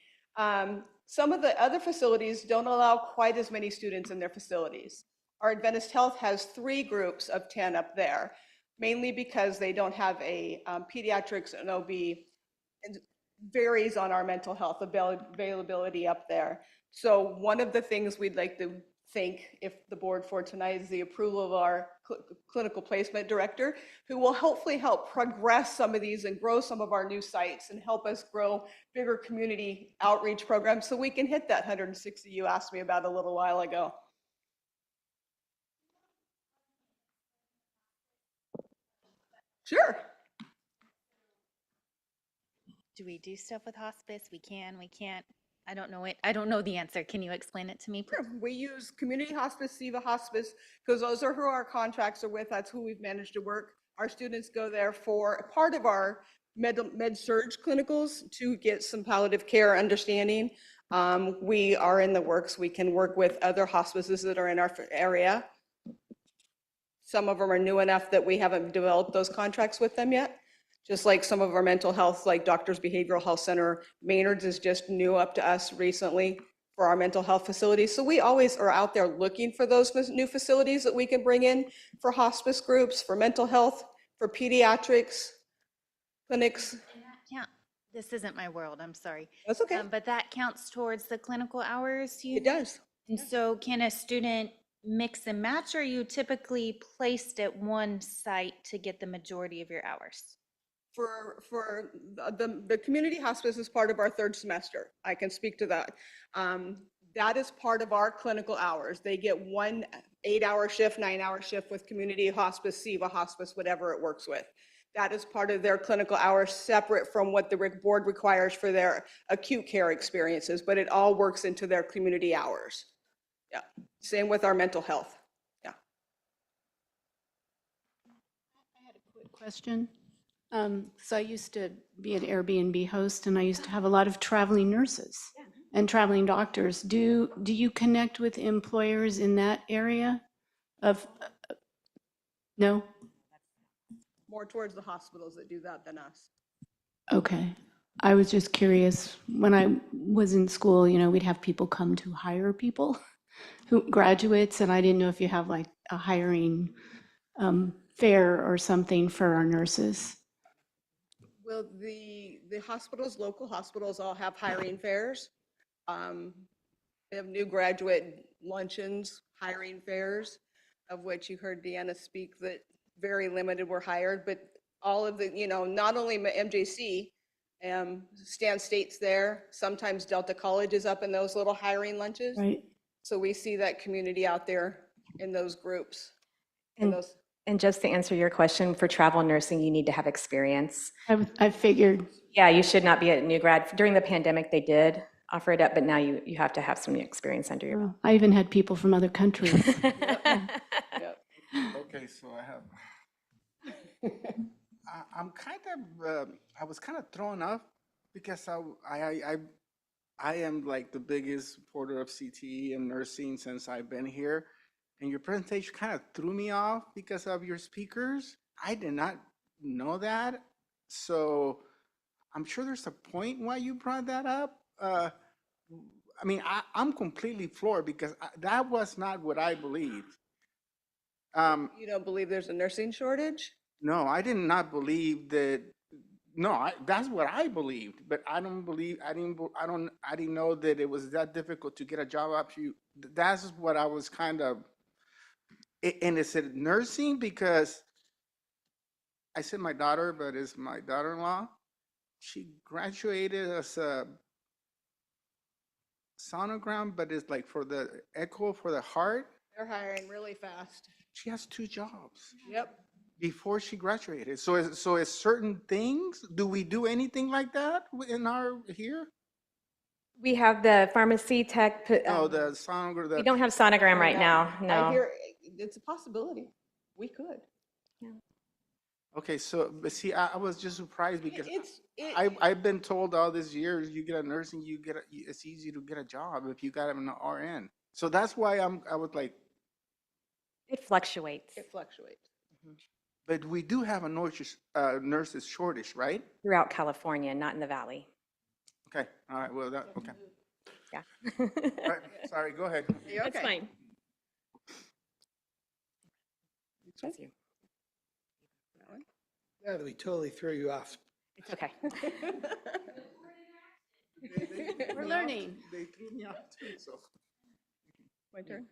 Some of the other facilities don't allow quite as many students in their facilities. Our Adventist Health has 3 groups of 10 up there, mainly because they don't have a pediatrics and OB. It varies on our mental health availability up there. So one of the things we'd like to think, if the board for tonight, is the approval of our clinical placement director, who will hopefully help progress some of these and grow some of our new sites and help us grow bigger community outreach programs so we can hit that 160 you asked me about a little while ago. Sure. Do we do stuff with hospice? We can, we can't. I don't know it. I don't know the answer. Can you explain it to me, please? Sure. We use Community Hospice, SIVA Hospice, because those are who our contracts are with. That's who we've managed to work. Our students go there for a part of our med-surg clinicals to get some palliative care understanding. We are in the works. We can work with other hospices that are in our area. Some of them are new enough that we haven't developed those contracts with them yet. Just like some of our mental health, like Doctors Behavioral Health Center, Maynard's is just new up to us recently for our mental health facilities. So we always are out there looking for those new facilities that we can bring in for hospice groups, for mental health, for pediatrics, clinics. Yeah, this isn't my world, I'm sorry. That's okay. But that counts towards the clinical hours? It does. And so can a student mix and match, or are you typically placed at one site to get the majority of your hours? For the community hospice is part of our third semester. I can speak to that. That is part of our clinical hours. They get 1 8-hour shift, 9-hour shift with community hospice, SIVA hospice, whatever it works with. That is part of their clinical hours, separate from what the board requires for their acute care experiences, but it all works into their community hours. Yeah, same with our mental health. Yeah. Question. So I used to be an Airbnb host, and I used to have a lot of traveling nurses and traveling doctors. Do you connect with employers in that area of, no? More towards the hospitals that do that than us. Okay. I was just curious, when I was in school, we'd have people come to hire people, graduates, and I didn't know if you have like a hiring fair or something for our nurses. Well, the hospitals, local hospitals all have hiring fairs. They have new graduate luncheons, hiring fairs, of which you heard Deanna speak that very limited were hired, but all of the, not only MJC, Stan State's there, sometimes Delta College is up in those little hiring lunches. Right. So we see that community out there in those groups. And just to answer your question, for travel nursing, you need to have experience. I figured. Yeah, you should not be a new grad. During the pandemic, they did offer it up, but now you have to have some experience under your belt. I even had people from other countries. Okay, so I'm kind of, I was kind of thrown off because I am like the biggest supporter of CTE and nursing since I've been here. And your presentation kind of threw me off because of your speakers. I did not know that. So I'm sure there's a point why you brought that up. I mean, I'm completely floored because that was not what I believed. You don't believe there's a nursing shortage? No, I did not believe that. No, that's what I believed, but I don't believe, I didn't know that it was that difficult to get a job after you. That's what I was kind of, and it said nursing because I said my daughter, but it's my daughter-in-law. She graduated as a sonogram, but it's like for the echo for the heart. They're hiring really fast. She has 2 jobs. Yep. Before she graduated. So it's certain things, do we do anything like that in our here? We have the pharmacy tech. No, the sonogram. We don't have sonogram right now, I no. hear it's a possibility. We could. Okay, so, but see, I was just surprised because I've been told all these years, you get a nursing, it's easy to get a job if you got an RN. So that's why I was like. It fluctuates. It fluctuates. But we do have a nurses shortage, right? Throughout California, not in the Valley. Okay, all right, well, okay. Yeah. All right, sorry, go ahead. That's fine. Now that we totally threw you off. It's okay. We're learning. They threw me off too, so. My turn.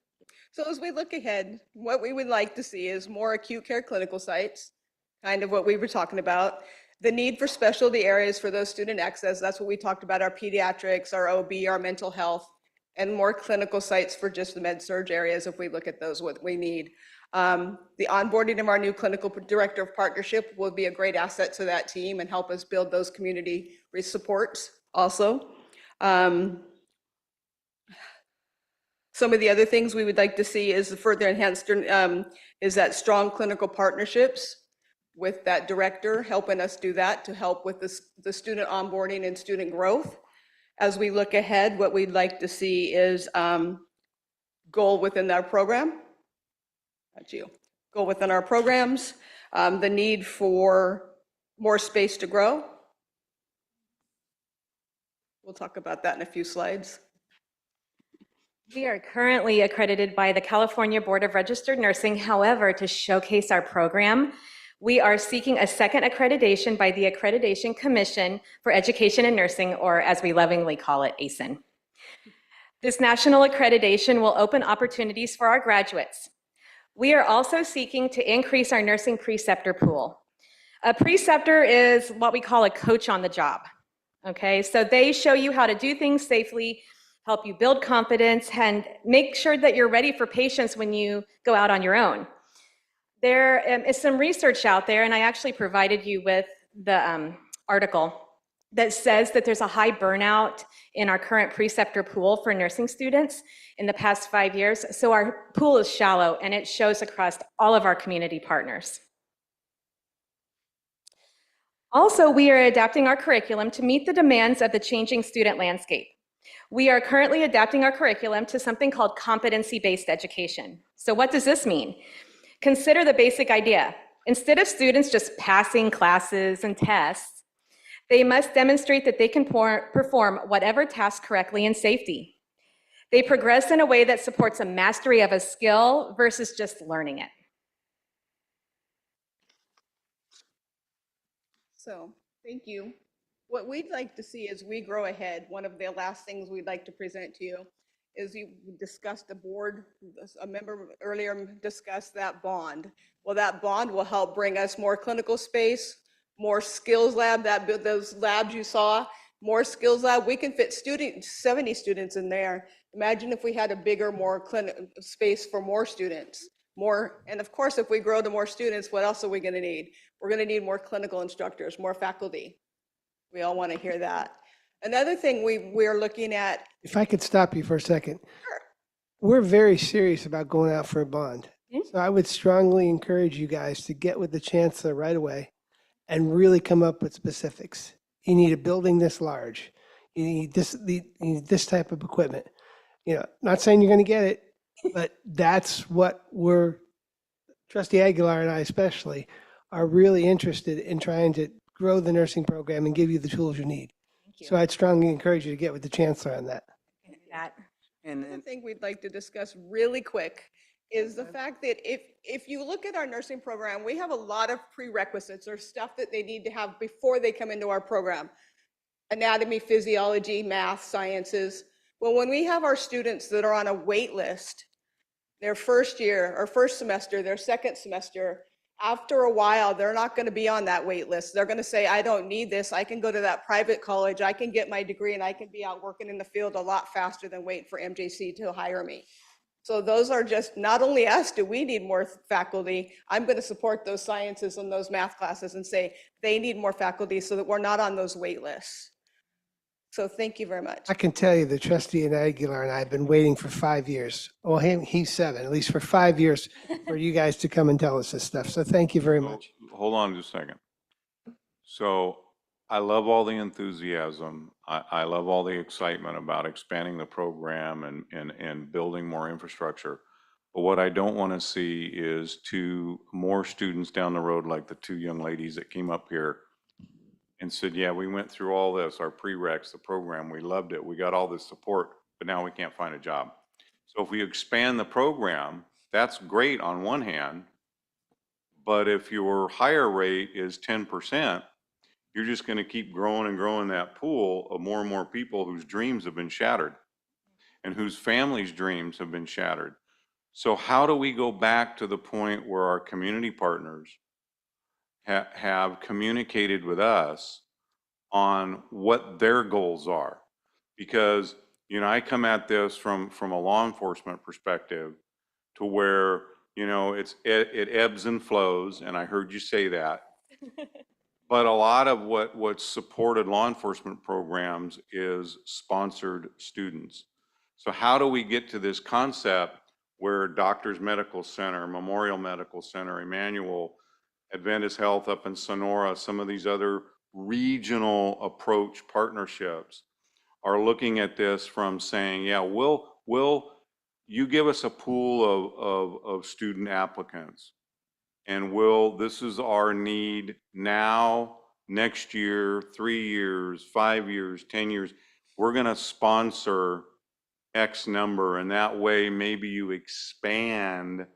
So as we look ahead, what we would like to see is more acute care clinical sites, kind of what we were talking about. The need for specialty areas for those student access, that's what we talked about, our pediatrics, our OB, our mental health, and more clinical sites for just the med-surg areas if we look at those, what we need. The onboarding of our new clinical director of partnership will be a great asset to that team and help us build those community supports also. Some of the other things we would like to see is the further enhanced, is that strong clinical partnerships with that director, helping us do that to help with the student onboarding and student growth. As we look ahead, what we'd like to see is goal within our program. That's you. Goal within our programs, the need for more space to grow. We'll talk about that in a few slides. We are currently accredited by the California Board of Registered Nursing. However, to showcase our program, we are seeking a second accreditation by the Accreditation Commission for Education in Nursing, or as we lovingly call it, ACEN. This national accreditation will open opportunities for our graduates. We are also seeking to increase our nursing preceptor pool. A preceptor is what we call a coach on the job. Okay, so they show you how to do things safely, help you build confidence, and make sure that you're ready for patients when you go out on your own. There is some research out there, and I actually provided you with the article that says that there's a high burnout in our current preceptor pool for nursing students in the past 5 years. So our pool is shallow, and it shows across all of our community partners. Also, we are adapting our curriculum to meet the demands of the changing student landscape. We are currently adapting our curriculum to something called competency-based education. So what does this mean? Consider the basic idea. Instead of students just passing classes and tests, they must demonstrate that they can perform whatever task correctly in safety. They progress in a way that supports a mastery of a skill versus just learning it. So, thank you. What we'd like to see as we grow ahead, one of the last things we'd like to present to you is you discussed the board, a member earlier discussed that bond. Well, that bond will help bring us more clinical space, more skills lab, those labs you saw, more skills lab. We can fit 70 students in there. Imagine if we had a bigger, more space for more students. And of course, if we grow to more students, what else are we gonna need? We're gonna need more clinical instructors, more faculty. We all wanna hear that. Another thing we're looking at. If I could stop you for a second. Sure. We're very serious about going out for a bond. So I would strongly encourage you guys to get with the chancellor right away and really come up with specifics. You need a building this large. You need this type of equipment. Not saying you're going to get it, but that's what Trustee Aguilar and I especially, are really interested in trying to grow the nursing program and give you the tools you need. So I'd strongly encourage you to get with the chancellor on that. Another thing we'd like to discuss really quick is the fact that if you look at our nursing program, we have a lot of prerequisites or stuff that they need to have before they come into our program. Anatomy, physiology, math, sciences. Well, when we have our students that are on a wait list, their first year or first semester, their second semester, after a while, they're not going to be on that wait list. They're going to say, I don't need this. I can go to that private college. I can get my degree and I can be out working in the field a lot faster than waiting for MJC to hire me. So those are just, not only us, do we need more faculty. I'm going to support those sciences and those math classes and say they need more faculty so that we're not on those wait lists. So thank you very much. I can tell you the trustee Aguilar and I have been waiting for 5 years. Well, he's 7, at least for 5 years for you guys to come and tell us this stuff. So thank you very much. Hold on just a second. So I love all the enthusiasm. I love all the excitement about expanding the program and building more infrastructure. But what I don't want to see is more students down the road like the 2 young ladies that came up here and said, yeah, we went through all this, our prereqs, the program, we loved it, we got all this support, but now we can't find a job. So if we expand the program, that's great on one hand, but if your hire rate is 10%, you're just going to keep growing and growing that pool of more and more people whose dreams have been shattered and whose families' dreams have been shattered. So how do we go back to the point where our community partners have communicated with us on what their goals are? Because, I come at this from a law enforcement perspective to where, it ebbs and flows, and I heard you say that. But a lot of what's supported law enforcement programs is sponsored students. So how do we get to this concept where Doctors Medical Center, Memorial Medical Center, Emmanuel, Adventist Health up in Sonora, some of these other regional approach partnerships are looking at this from saying, yeah, will you give us a pool of student applicants, and this is our need now, next year, 3 years, 5 years, 10 years, we're going to sponsor X number, and that way maybe you expand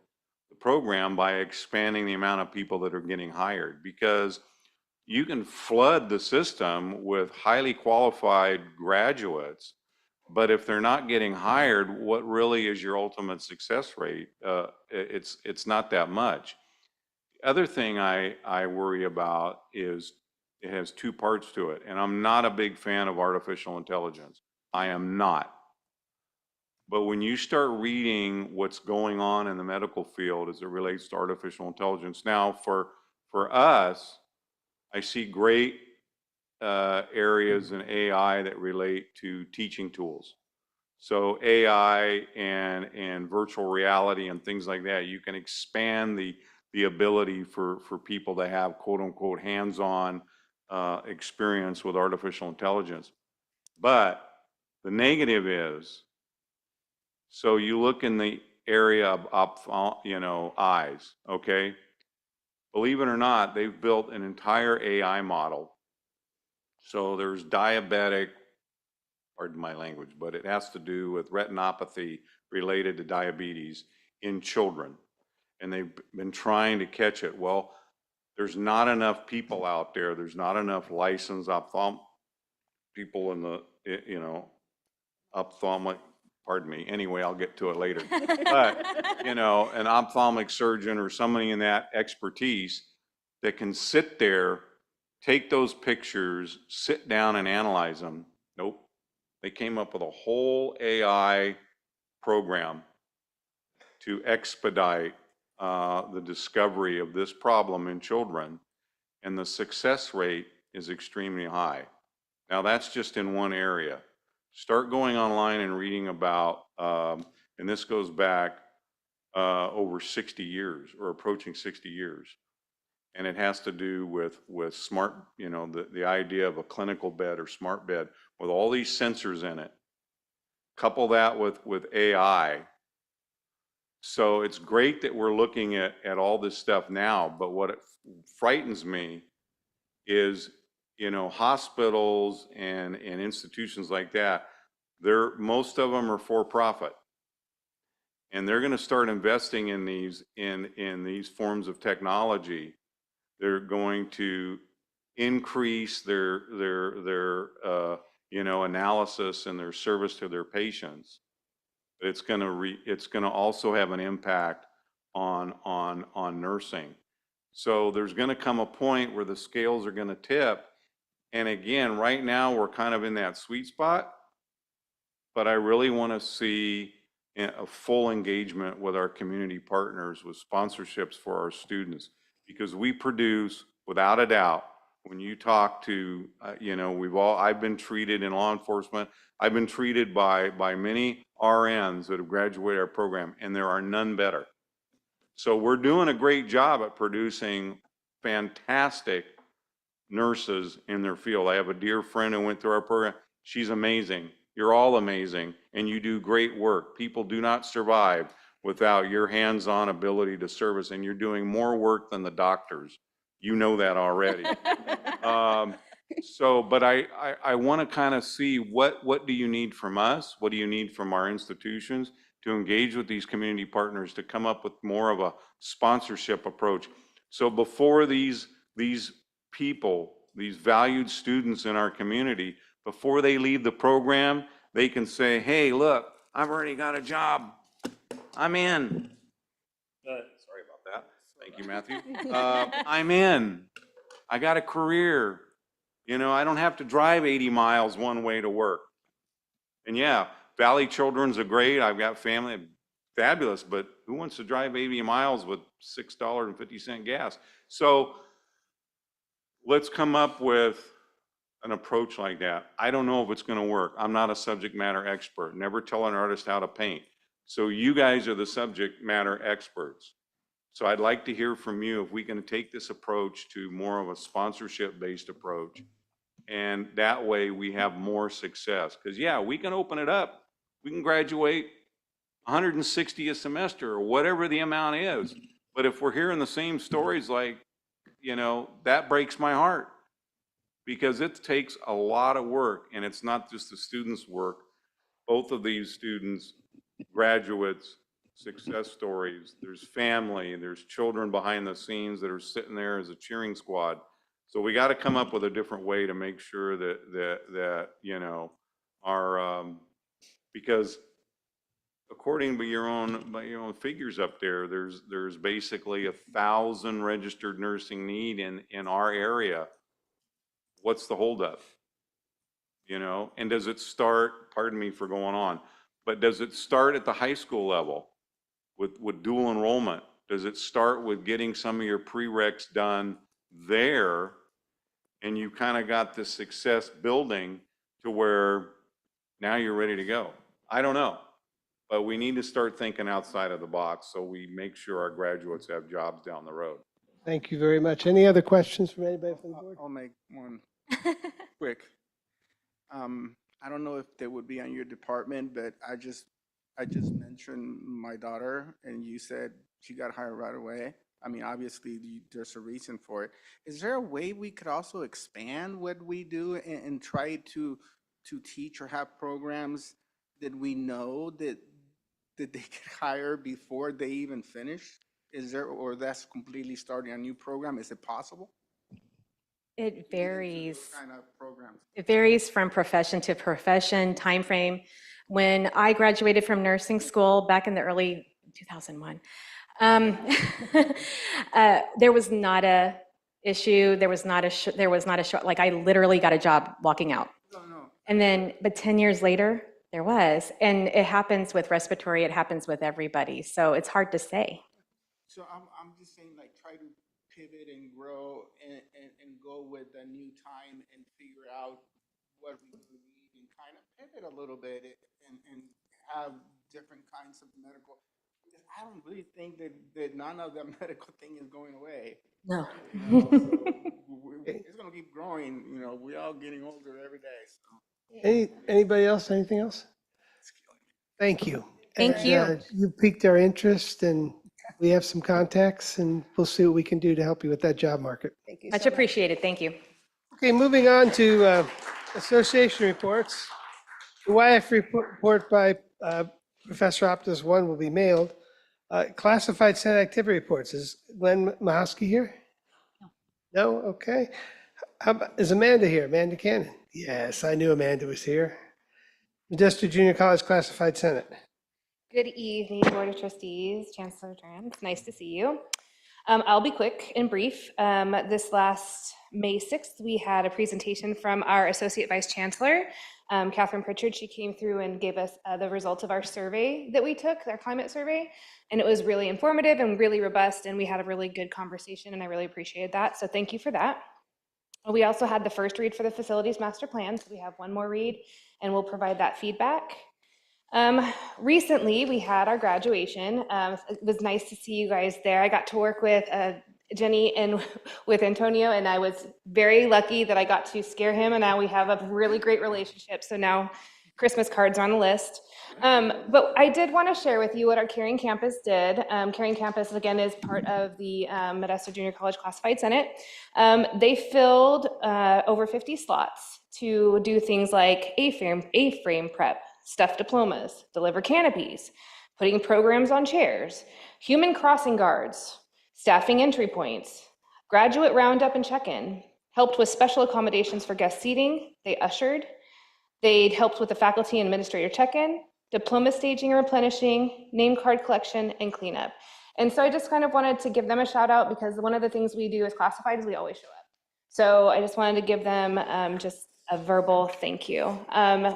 program by expanding the amount of people that are getting hired, because you can flood the system with highly qualified graduates, but if they're not getting hired, what really is your ultimate success rate? It's not that much. other thing I worry about is it has two parts to it, and I'm not a big fan of artificial intelligence. I am not. But when you start reading what's going on in the medical field as it relates to artificial intelligence, now for us, I see great areas in AI that relate to teaching tools. So AI and virtual reality and things like that, you can expand the ability for people to have quote unquote hands-on experience with artificial intelligence. But the negative is, so you look in the area of eyes, okay? Believe it or not, they've built an entire AI model. So there's diabetic, pardon my language, but it has to do with retinopathy related to diabetes in children. And they've been trying to catch it. Well, there's not enough people out there. There's not enough licensed people in the, ophthalmic, pardon me. Anyway, I'll get to it later. But, an ophthalmic surgeon or somebody in that expertise that can sit there, take those pictures, sit down and analyze them. Nope. They came up with a whole AI program to expedite the discovery of this problem in children, and the success rate is extremely high. Now, that's just in one area. Start going online and reading about, and this goes back over 60 years or approaching 60 years. And it has to do with smart, the idea of a clinical bed or smart bed with all these sensors in it. Couple that with AI. So it's great that we're looking at all this stuff now, but what it frightens me is, hospitals and institutions like that, most of them are for profit. And they're going to start investing in these forms of technology. They're going to increase their analysis and their service to their patients. But it's going to also have an impact on nursing. So there's going to come a point where the scales are going to tip. And again, right now we're kind of in that sweet spot, but I really want to see a full engagement with our community partners, with sponsorships for our students, because we produce, without a doubt, when you talk to, I've been treated in law enforcement, I've been treated by many RNs that have graduated our program, and there are none better. So we're doing a great job at producing fantastic nurses in their field. I have a dear friend who went through our program. She's amazing. You're all amazing, and you do great work. People do not survive without your hands-on ability to service, and you're doing more work than the doctors. You know that already. But I want to kind of see what do you need from us? What do you need from our institutions to engage with these community partners to come up with more of a sponsorship approach? So before these people, these valued students in our community, before they leave the program, they can say, hey, look, I've already got a job. I'm in. Sorry about that. Thank you, Matthew. I'm in. I got a career. I don't have to drive 80 miles one way to work. And yeah, Valley Children's are great. I've got family, fabulous, but who wants to drive 80 miles with $6.50 gas? So let's come up with an approach like that. I don't know if it's going to work. I'm not a subject matter expert. Never tell an artist how to paint. So you guys are the subject matter experts. So I'd like to hear from you if we can take this approach to more of a sponsorship-based approach. And that way we have more success. Because yeah, we can open it up. We can graduate 160 a semester or whatever the amount is. But if we're hearing the same stories, like, that breaks my heart. Because it takes a lot of work, and it's not just the students' work. Both of these students, graduates, success stories, there's family, there's children behind the scenes that are sitting there as a cheering squad. So we got to come up with a different way to make sure that our, because according to your own figures up there, there's basically 1,000 registered nursing need in our area. What's the holdup? You know, and does it start, pardon me for going on, but does it start at the high school level with dual enrollment? Does it start with getting some of your prereqs done there, and you kind of got the success building to where now you're ready to go? I don't know, but we need to start thinking outside of the box so we make sure our graduates have jobs down the road. Thank you very much. Any other questions from anybody from the board? I'll make one quick. I don't know if they would be on your department, but I just mentioned my daughter, and you said she got hired right away. I mean, obviously, there's a reason for it. Is there a way we could also expand what we do and try to teach or have programs that we know that they could hire before they even finish? Is there, or that's completely starting a new program? Is it possible? It varies. Kind of programs. It varies from profession to profession, time frame. When I graduated from nursing school back in the early 2001, there was not a issue. There was not a short, like I literally got a job walking out. And then, but 10 years later, there was. And it happens with respiratory, it happens with everybody. So it's hard to say. So I'm just saying, like, try to pivot and grow and go with a new time and figure out what we need and kind of pivot a little bit and have different kinds of medical. I don't really think that none of the medical thing is going away. No. You know, so it's going to keep growing. You know, we're all getting older every day. So. Anybody else? Anything else? Thank you. Thank you. You piqued our interest, and we have some contacts, and we'll see what we can do to help you with that job market. Thank you. Much appreciated. Thank you. Okay, moving on to association reports. The YF report by Professor Optus 1 will be mailed. Classified Senate activity reports. Is Glenn Mahosky here? No? Okay. Is Amanda here? Amanda Cannon? Yes, I knew Amanda was here. Modesto Junior College Classified Senate. Good evening, Board of Trustees, Chancellor Tran. It's nice to see you. I'll be quick and brief. This last May 6th, we had a presentation from our Associate Vice Chancellor, Catherine Pritchard. She came through and gave us the results of our survey that we took, our climate survey, and it was really informative and really robust, and we had a really good conversation, and I really appreciated that, so thank you for that. We also had the first read for the facilities master plan, so we have one more read, and we'll provide that feedback. Recently, we had our graduation. It was nice to see you guys there. I got to work with Jenny and with Antonio, and I was very lucky that I got to scare him, and now we have a really great relationship. So now Christmas cards are on the list. But I did want to share with you what our Caring Campus did. Caring Campus, again, is part of the Modesto Junior College Classified Senate. They filled over 50 slots to do things like A-frame prep, stuff diplomas, deliver canopies, putting programs on chairs, human crossing guards, staffing entry points, graduate roundup and check-in, helped with special accommodations for guest seating, they ushered, they helped with the faculty and administrator check-in, diploma staging and replenishing, name card collection, and cleanup. And so I just kind of wanted to give them a shout out because one of the things we do as classified is we always show up. So I just wanted to give them just a verbal thank you.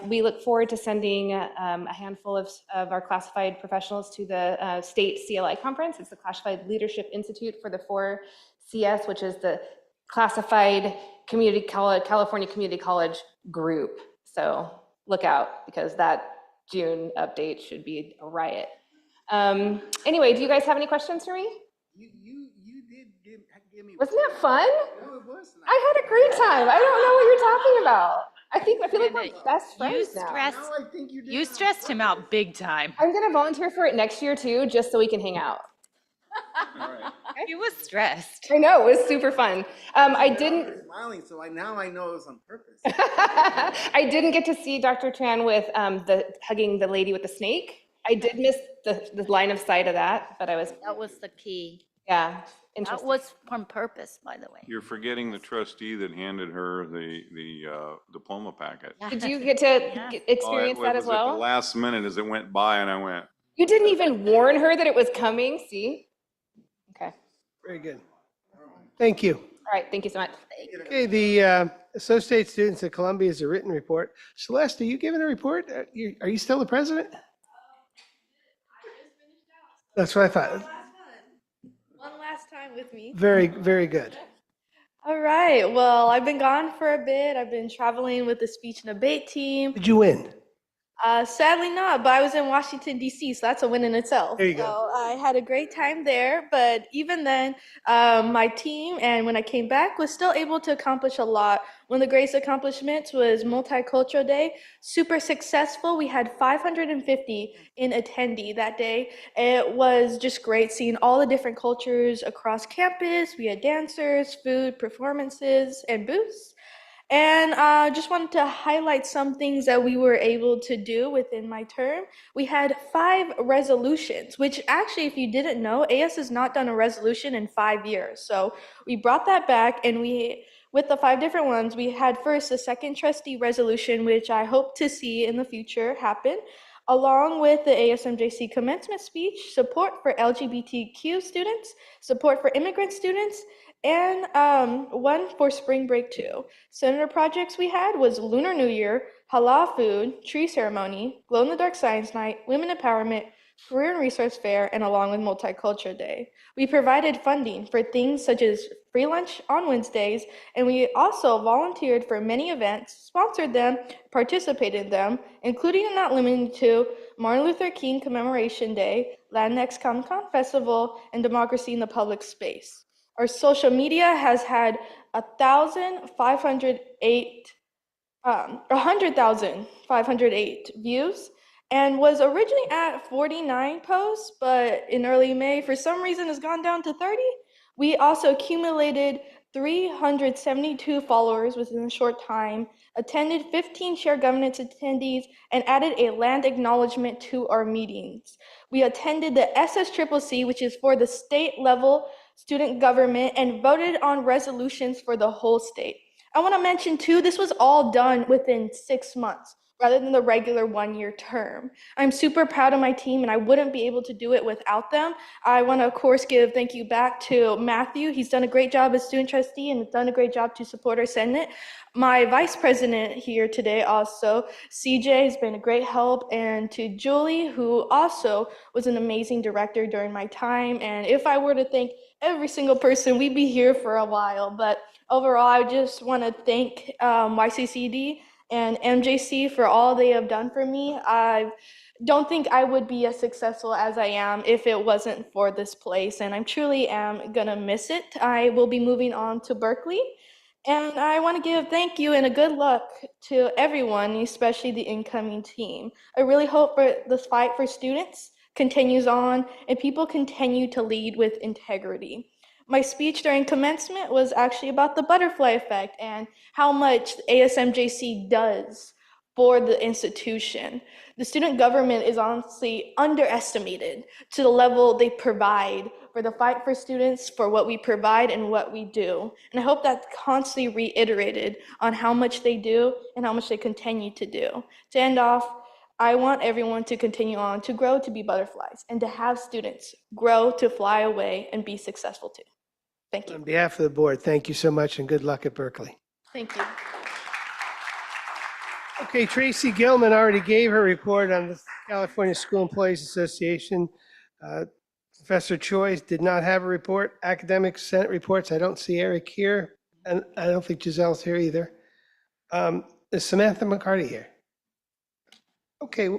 We look forward to sending a handful of our classified professionals to the state CLI conference. It's the Classified Leadership Institute for the 4CS, which is the Classified Community College, California Community College group. So look out because that June update should be a riot. Anyway, do you guys have any questions for me? You did give me. Wasn't that fun? No, it was not. I had a great time. I don't know what you're talking about. I feel like we're best friends now. You stressed him out big time. I'm gonna volunteer for it next year too, just so we can hang out. He was stressed. I know, it was super fun. I didn't. Smiling, so now I know it was on purpose. I didn't get to see Dr. Tran with hugging the lady with the snake. I did miss the line of sight of that, but I was. That was the key. Yeah, That interesting. was on purpose, by the way. You're forgetting the trustee that handed her the diploma packet. Did you get to experience that as It was at the well? last minute as it went by, and I went, You didn't even warn her that it was coming, see? Okay, Very good. Thank you. all right, thank you so much. Okay, the Associate Students at Columbia is a written report. Celeste, are you giving a report? Are you still the president? That's what I thought. One last time with me. Very, very good. All right. Well, I've been gone for a bit. I've been traveling with the speech and debate team. Did you win? Sadly not, but I was in Washington, D.C., so that's a win in itself. There you go. So I had a great time there, but even then, my team, and when I came back, was still able to accomplish a lot. One of the greatest accomplishments was Multicultural Day. Super successful. We had 550 in attendee that day. It was just great seeing all the different cultures across campus. We had dancers, food, performances, and booths. And I just wanted to highlight some things that we were able to do within my term. We had 5 resolutions, which actually, if you didn't know, AS has not done a resolution in 5 years. So we brought that back, and with the 5 different ones, we had first the second trustee resolution, which I hope to see in the future happen, along with the ASMJC commencement speech, support for LGBTQ students, support for immigrant students, and one for spring break too. Senator projects we had was Lunar New Year, halal food, tree ceremony, glow-in-the-dark science night, women empowerment, career and resource fair, and along with Multicultural Day. We provided funding for things such as free lunch on Wednesdays, and we also volunteered for many events, sponsored them, participated in them, including and not limited to Martin Luther King Commemoration Day, Latinx Comic-Con Festival, and Democracy in the Public Space. Our social media has had 100,508 views and was originally at 49 posts, but in early May, for some reason, has gone down to 30. We also accumulated 372 followers within a short time, attended 15 shared governance attendees, and added a land acknowledgement to our meetings. We attended the SSCCC, which is for the state level student government, and voted on resolutions for the whole state. I want to mention too, this was all done within 6 months rather than the regular 1-year term. I'm super proud of my team, and I wouldn't be able to do it without them. I want to, of course, give thank you back to Matthew. He's done a great job as student trustee and has done a great job to support our Senate. My vice president here today also, CJ, has been a great help, and to Julie, who also was an amazing director during my time. And if I were to thank every single person, we'd be here for a while. But overall, I just want to thank YCCD and MJC for all they have done for me. I don't think I would be as successful as I am if it wasn't for this place, and I truly am gonna miss it. I will be moving on to Berkeley, and I want to give thank you and a good luck to everyone, especially the incoming team. I really hope this fight for students continues on and people continue to lead with integrity. My speech during commencement was actually about the butterfly effect and how much ASMJC does for the institution. The student government is honestly underestimated to the level they provide for the fight for students, for what we provide and what we do. And I hope that's constantly reiterated on how much they do and how much they continue to do. To end off, I want everyone to continue on to grow to be butterflies and to have students grow to fly away and be successful too. Thank you. On behalf of the board, thank you so much and good luck at Berkeley. Thank you. Okay, Tracy Gilman already gave her report on the California School Employees Association. Professor Choi did not have a report. Academic Senate reports, I don't see Eric here, and I don't think Giselle's here either. Is Samantha McCarty here? Okay,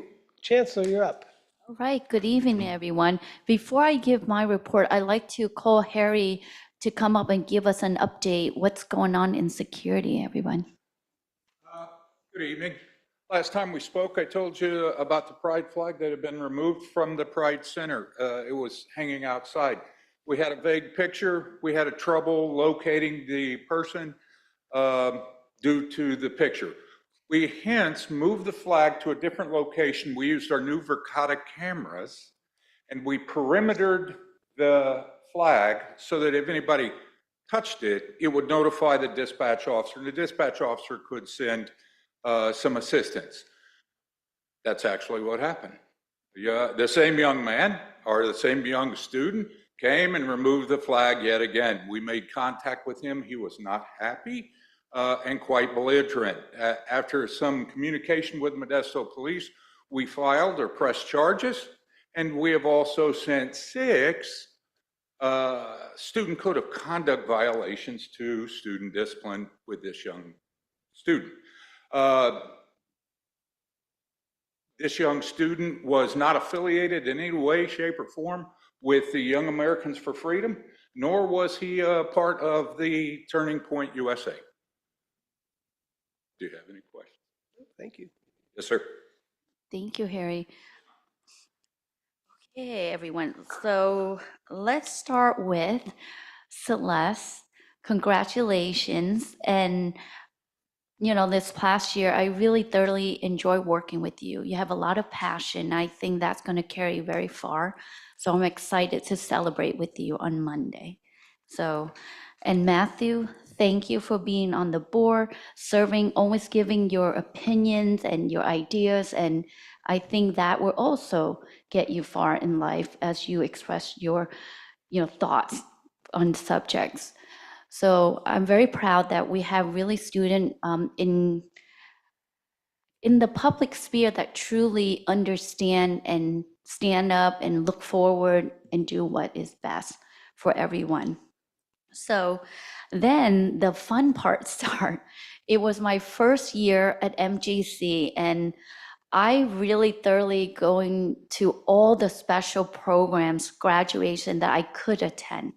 Chancellor, you're up. All right, good evening, everyone. Before I give my report, I'd like to call Harry to come up and give us an update. What's going on in security, everyone? Good evening. Last time we spoke, I told you about the pride flag that had been removed from the Pride Center. It was hanging outside. We had a vague picture. We had a trouble locating the person due to the picture. We hence moved the flag to a different location. We used our new Verkada cameras, and we perimetered the flag so that if anybody touched it, it would notify the dispatch officer, and the dispatch officer could send some assistance. That's actually what happened. The same young man or the same young student came and removed the flag yet again. We made contact with him. He was not happy and quite belligerent. After some communication with Modesto Police, we filed or pressed charges, and we have also sent 6 student code of conduct violations to student discipline with this young student. This young student was not affiliated in any way, shape, or form with the Young Americans for Freedom, nor was he a part of the Turning Point USA. Do you have any questions? Thank you. Yes, sir. Thank you, Harry. Okay, everyone. So let's start with Celeste. Congratulations. And, you know, this past year, I really thoroughly enjoy working with you. You have a lot of passion. I think that's going to carry you very far. So I'm excited to celebrate with you on Monday. So, and Matthew, thank you for being on the board, serving, always giving your opinions and your ideas. And I think that will also get you far in life as you express your, thoughts on subjects. So I'm very proud that we have really students in the public sphere that truly understand and stand up and look forward and do what is best for everyone. So then the fun part starts. It was my first year at MJC, and I really thoroughly going to all the special programs, graduation that I could attend.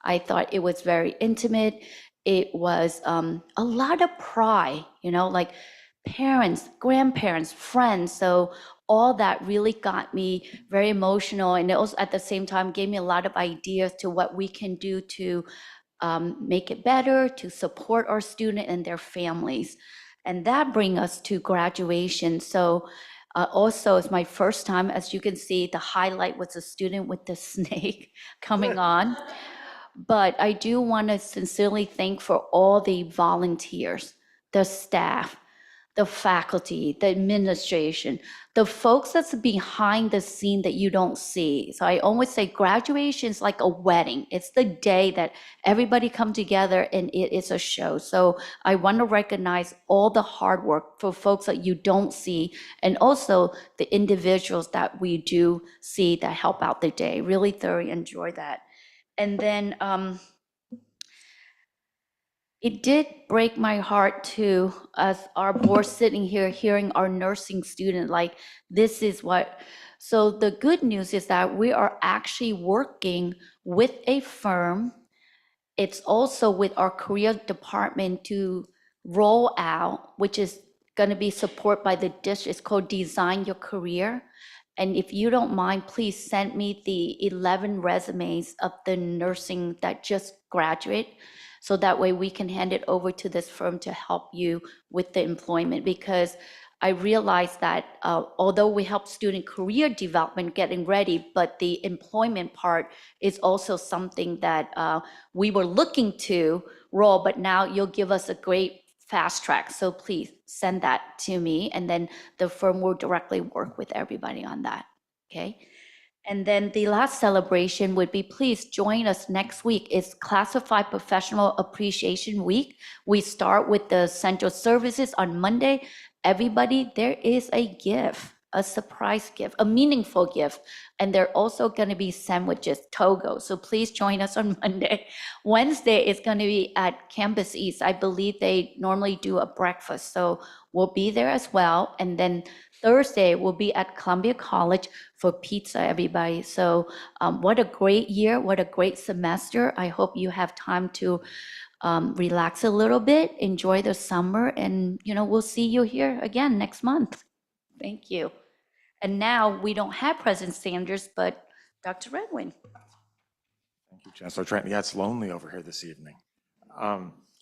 I thought it was very intimate. It was a lot of pride, like parents, grandparents, friends. So all that really got me very emotional. And it also at the same time gave me a lot of ideas to what we can do to make it better, to support our students and their families. And that brings us to graduation. So also it's my first time, as you can see, the highlight was a student with the snake coming on. But I do want to sincerely thank for all the volunteers, the staff, the faculty, the administration, the folks that's behind the scene that you don't see. So I always say graduation is like a wedding. It's the day that everybody come together and it is a show. So I want to recognize all the hard work for folks that you don't see, and also the individuals that we do see that help out the day. Really thoroughly enjoy that. And then it did break my heart too, as our board sitting here hearing our nursing student, like this is what. So the good news is that we are actually working with a firm. It's also with our career department to roll out, which is going to be supported by the district. It's called Design Your Career. And if you don't mind, please send me the 11 resumes of the nursing that just graduate. So that way we can hand it over to this firm to help you with the employment. Because I realized that although we help student career development getting ready, but the employment part is also something that we were looking to roll, but now you'll give us a great fast track. So please send that to me, and then the firm will directly work with everybody on that, okay? And then the last celebration would be, please join us next week. It's Classified Professional Appreciation Week. We start with the central services on Monday. Everybody, there is a gift, a surprise gift, a meaningful gift. And they're also going to be sandwiches, Togo. So please join us on Monday. Wednesday is going to be at Campus East. I believe they normally do a breakfast. So we'll be there as well. And then Thursday we'll be at Columbia College for pizza, everybody. So what a great year. What a great semester. I hope you have time to relax a little bit, enjoy the summer, and we'll see you here again next month. Thank you. And now we don't have President Sanders, but Dr. Redwin. Thank you, Chancellor Trent. Yeah, it's lonely over here this evening.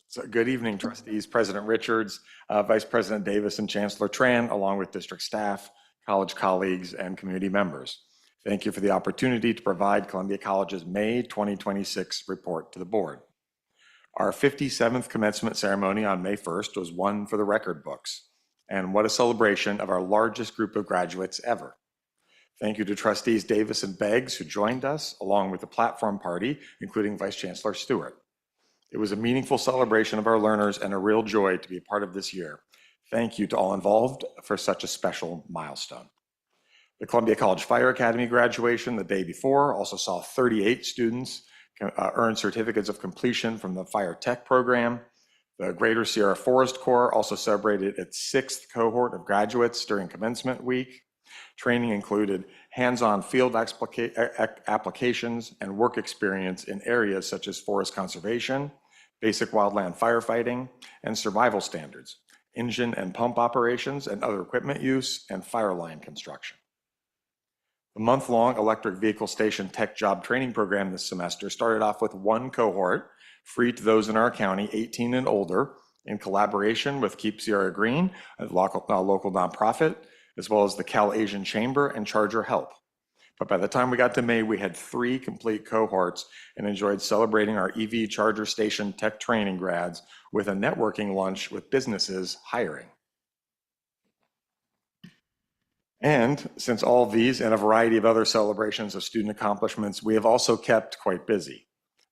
So good evening, trustees, President Richards, Vice President Davis, and Chancellor Tran, along with district staff, college colleagues, and community members. Thank you for the opportunity to provide Columbia College's May 2026 report to the board. Our 57th commencement ceremony on May 1st was one for the record books. And what a celebration of our largest group of graduates ever. Thank you to trustees Davis and Beggs who joined us, along with the platform party, including Vice Chancellor Stewart. It was a meaningful celebration of our learners and a real joy to be a part of this year. Thank you to all involved for such a special milestone. The Columbia College Fire Academy graduation the day before also saw 38 students earn certificates of completion from the fire tech program. The Greater Sierra Forest Corps also celebrated its 6th cohort of graduates during commencement week. Training included hands-on field applications and work experience in areas such as forest conservation, basic wildland firefighting, and survival standards, engine and pump operations and other equipment use, and fire line construction. The month-long electric vehicle station tech job training program this semester started off with 1 cohort, free to those in our county 18 and older, in collaboration with Keep Sierra Green, a local nonprofit, as well as the Cal Asian Chamber and Charger Help. But by the time we got to May, we had 3 complete cohorts and enjoyed celebrating our EV charger station tech training grads with a networking lunch with businesses hiring. And since all of these and a variety of other celebrations of student accomplishments, we have also kept quite busy.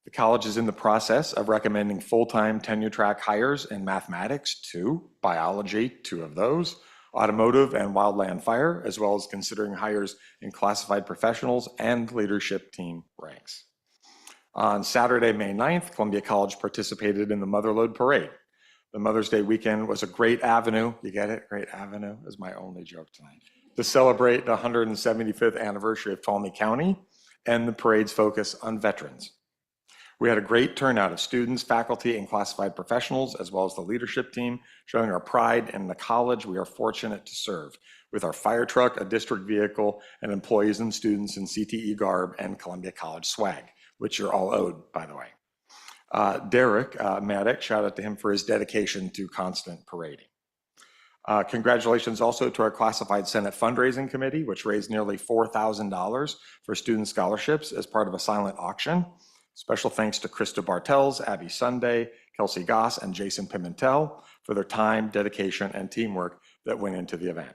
The college is in the process of recommending full-time tenure track hires in mathematics 2, biology 2 of those, automotive and wildland fire, as well as considering hires in classified professionals and leadership team ranks. On Saturday, May 9th, Columbia College participated in the Motherlode Parade. The Mother's Day weekend was a great avenue, you get it? Great avenue is my only joke tonight, to celebrate the 175th anniversary of Ptolemy County and the parade's focus on veterans. We had a great turnout of students, faculty, and classified professionals, as well as the leadership team, showing our pride in the college we are fortunate to serve, with our fire truck, a district vehicle, and employees and students in CTE garb and Columbia College swag, which you're all owed, by the way. Derek Maddox, shout out to him for his dedication to constant parading. Congratulations also to our Classified Senate Fundraising Committee, which raised nearly $4,000 for student scholarships as part of a silent auction. Special thanks to Krista Bartels, Abby Sunday, Kelsey Goss, and Jason Pimentel for their time, dedication, and teamwork that went into the event.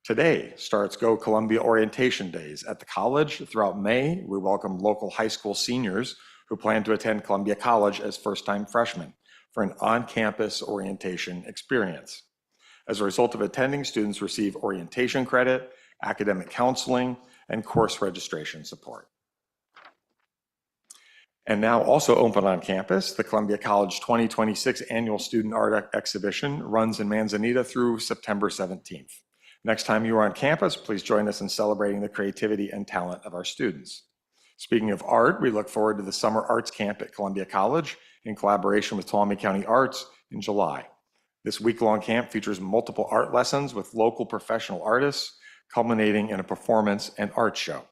Today starts Go Columbia Orientation Days at the college. Throughout May, we welcome local high school seniors who plan to attend Columbia College as first-time freshmen for an on-campus orientation experience. As a result of attending, students receive orientation credit, academic counseling, and course registration support. And now also open on campus, the Columbia College 2026 Annual Student Art Exhibition runs in Manzanita through September 17th. Next time you are on campus, please join us in celebrating the creativity and talent of our students. Speaking of art, we look forward to the Summer Arts Camp at Columbia College in collaboration with Ptolemy County Arts in July. This week-long camp features multiple art lessons with local professional artists, culminating in a performance and art show.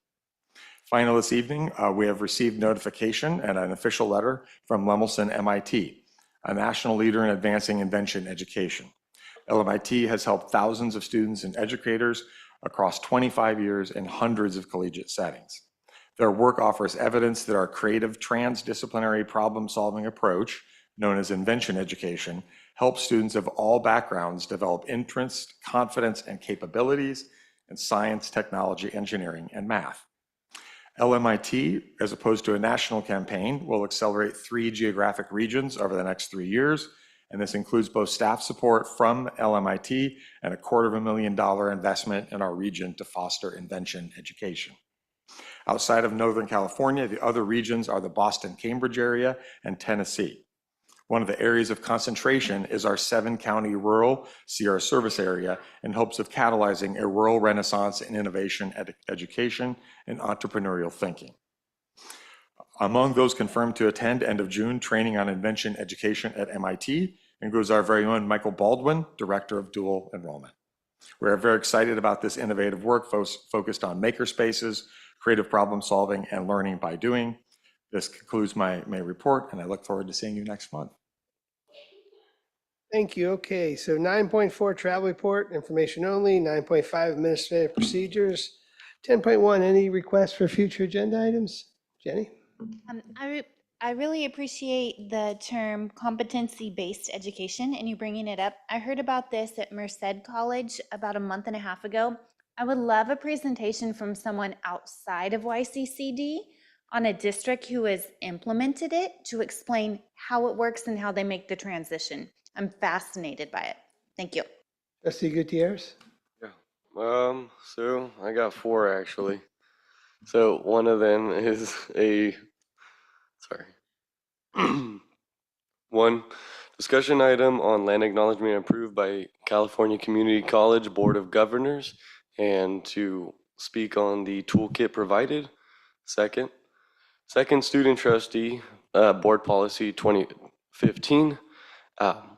Finally, this evening, we have received notification and an official letter from Lemelson MIT, a national leader in advancing invention education. LMIT has helped thousands of students and educators across 25 years in hundreds of collegiate settings. Their work offers evidence that our creative transdisciplinary problem-solving approach, known as invention education, helps students of all backgrounds develop interest, confidence, and capabilities in science, technology, engineering, and math. LMIT, as opposed to a national campaign, will accelerate 3 geographic regions over the next 3 years, and this includes both staff support from LMIT and a $250,000 investment in our region to foster invention education. Outside of Northern California, the other regions are the Boston-Cambridge area and Tennessee. One of the areas of concentration is our 7-county rural Sierra service area in hopes of catalyzing a rural renaissance in innovation, education, and entrepreneurial thinking. Among those confirmed to attend end of June training on invention education at MIT includes our very own Michael Baldwin, Director of Dual Enrollment. We're very excited about this innovative work focused on makerspaces, creative problem solving, and learning by doing. This concludes my report, and I look forward to seeing you next month. Thank you. Okay, so 9.4 travel report, information only, 9.5 administrative procedures, 10.1 any requests for future agenda items? Jenny? I really appreciate the term competency-based education and you bringing it up. I heard about this at Merced College about a month and a half ago. I would love a presentation from someone outside of YCCD on a district who has implemented it to explain how it works and how they make the transition. I'm fascinated by it. Thank you. Trustee Gutierrez? So I got 4 actually. So one of them is one discussion item on land acknowledgement approved by California Community College Board of Governors and to speak on the toolkit provided. Second, student trustee, board policy 2015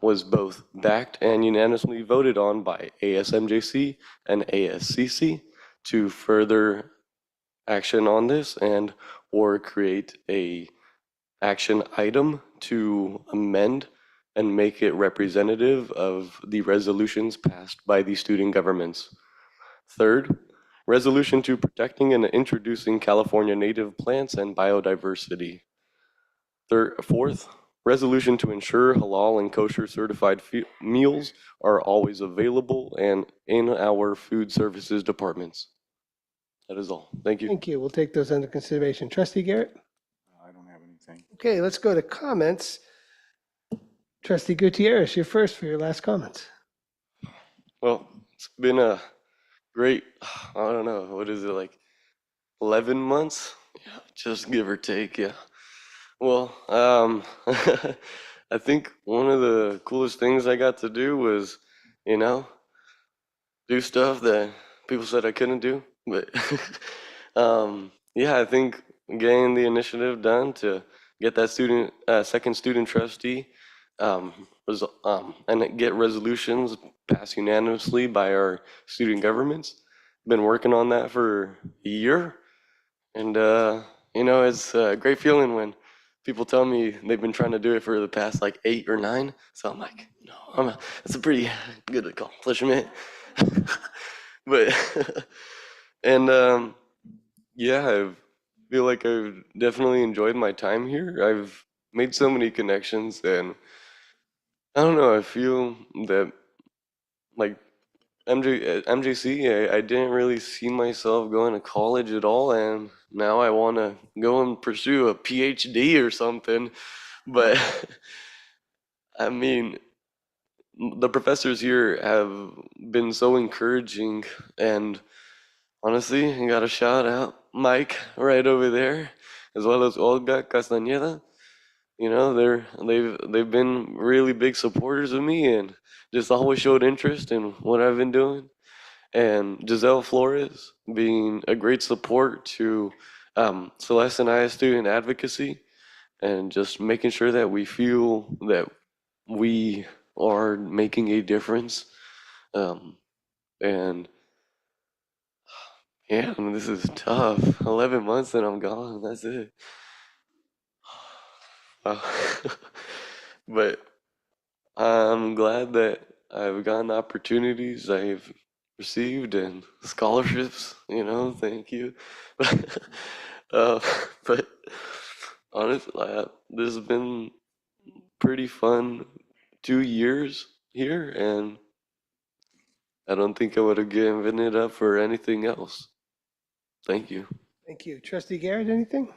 was both backed and unanimously voted on by ASMJC and ASCC to further action on this and or create a action item to amend and make it representative of the resolutions passed by the student governments. Third, resolution to protecting and introducing California native plants and biodiversity. Fourth, resolution to ensure halal and kosher certified meals are always available and in our food services departments. That is all. Thank you. Thank you. We'll take those under consideration. Trustee Garrett? I don't have anything. Okay, let's go to comments. Trustee Gutierrez, you're first for your last comments. Well, it's been a great, I don't know, what is it, like 11 months? Yeah, just give or take, yeah. Well, I think one of the coolest things I got to do was, do stuff that people said I couldn't do. But yeah, I think getting the initiative done to get that second student trustee and get resolutions passed unanimously by our student governments. Been working on that for a year, and it's a great feeling when people tell me they've been trying to do it for the past like 8 or 9. So I'm like, no, it's a pretty good accomplishment. But and yeah, I feel like I've definitely enjoyed my time here. I've made so many connections, and I don't know, I feel that like MJC, I didn't really see myself going to college at all, and now I want to go and pursue a PhD or something. But I mean, the professors here have been so encouraging, and honestly, I got to shout out Mike right over there, as well as Olga Castañeda. They've been really big supporters of me and just always showed interest in what I've been doing. And Giselle Flores being a great support to Celeste and I as student advocacy, and just making sure that we feel that we are making a difference. And yeah, this is tough. 11 months and I'm gone. That's it. But I'm glad that I've gotten opportunities I've received and scholarships, thank you. But honestly, this has been pretty fun 2 years here, and I don't think I would have given it up for anything else. Thank you. Thank you. Trustee Garrett, anything?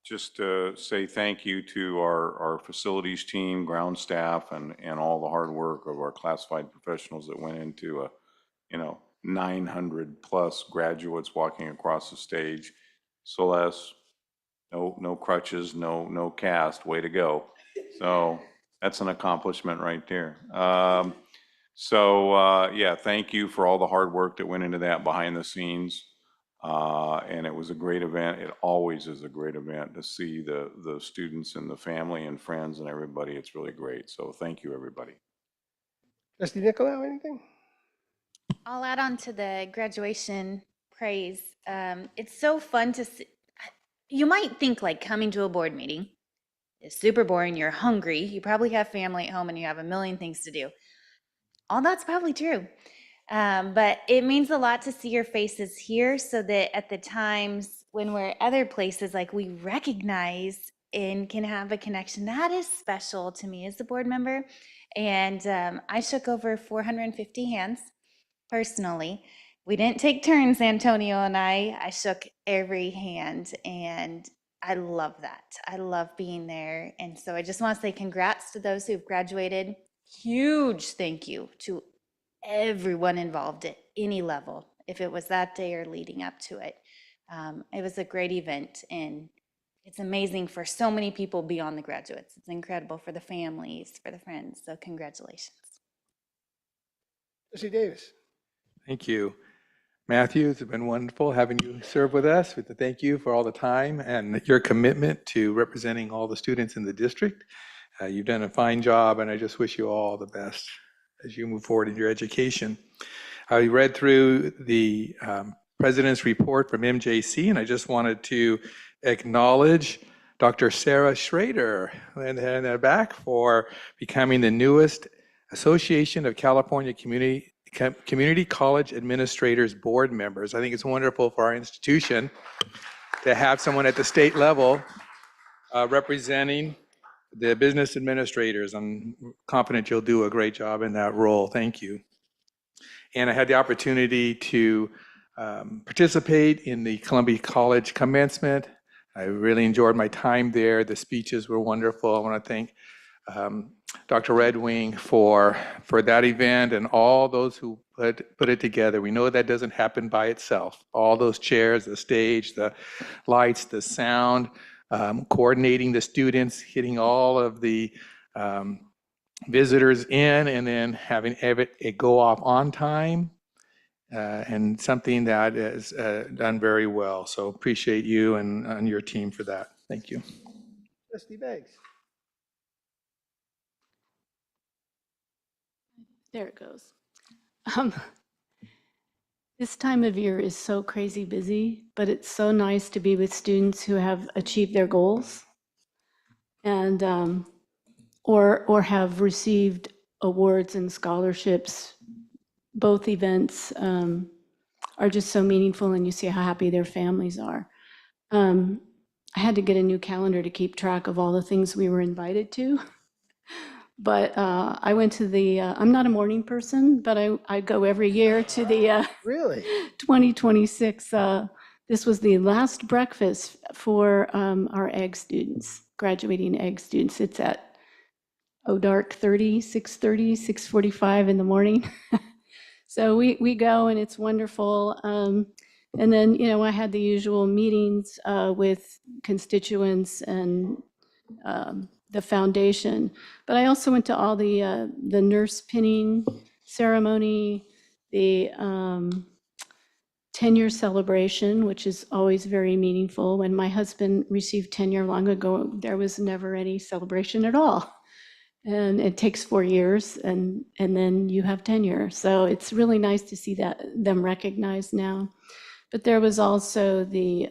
Just to say thank you to our facilities team, ground staff, and all the hard work of our classified professionals that went into 900 plus graduates walking across the stage. Celeste, no crutches, no cast, way to go. So that's an accomplishment right there. Yeah, thank you for all the hard work that went into that behind the scenes. And it was a great event. It always is a great event to see the students and the family and friends and everybody. It's really great. So thank you, everybody. Trustee Nicolau, anything? I'll add on to the graduation praise. It's so fun to see. You might think like coming to a board meeting is super boring. You're hungry. You probably have family at home and you have a million things to do. All that's probably true. But it means a lot to see your faces here so that at the times when we're other places, like we recognize and can have a connection. That is special to me as a board member. And I shook over 450 hands personally. We didn't take turns, Antonio and I shook every hand, and I love that. I love being there. And so I just want to say congrats to those who've graduated. Huge thank you to everyone involved at any level, if it was that day or leading up to it. It was a great event, and it's amazing for so many people beyond the graduates. It's incredible for the families, for the friends. So congratulations. Trustee Davis. Thank you. Matthew, it's been wonderful having you serve with us. We thank you for all the time and your commitment to representing all the students in the district. You've done a fine job, and I just wish you all the best as you move forward in your education. I read through the President's report from MJC, and I just wanted to acknowledge Dr. Sarah Schrader in the back for becoming the newest Association of California Community College Administrators Board members. I think it's wonderful for our institution to have someone at the state level representing the business administrators. I'm confident you'll do a great job in that role. Thank you. And I had the opportunity to participate in the Columbia College commencement. I really enjoyed my time there. The speeches were wonderful. I want to thank Dr. Red Wing for that event and all those who put it together. We know that doesn't happen by itself. All those chairs, the stage, the lights, the sound, coordinating the students, getting all of the visitors in, and then having it go off on time, and something that is done very well. So appreciate you and your team for that. Thank you. Trustee Beggs. There it goes. This time of year is so crazy busy, but it's so nice to be with students who have achieved their goals and or have received awards and scholarships. Both events are just so meaningful, and you see how happy their families are. I had to get a new calendar to keep track of all the things we were invited to. But I went to the, I'm not a morning person, but I go every year to the Really? 2026. This was the last breakfast for our egg students, graduating egg students. It's at dark 30, 6:30, 6:45 in the morning. So we go, and it's wonderful. And then, you know, I had the usual meetings with constituents and the foundation, but I also went to all the nurse pinning ceremony, the tenure celebration, which is always very meaningful. When my husband received tenure long ago, there was never any celebration at all. And it takes 4 years, and then you have tenure. So it's really nice to see them recognized now. But there was also the,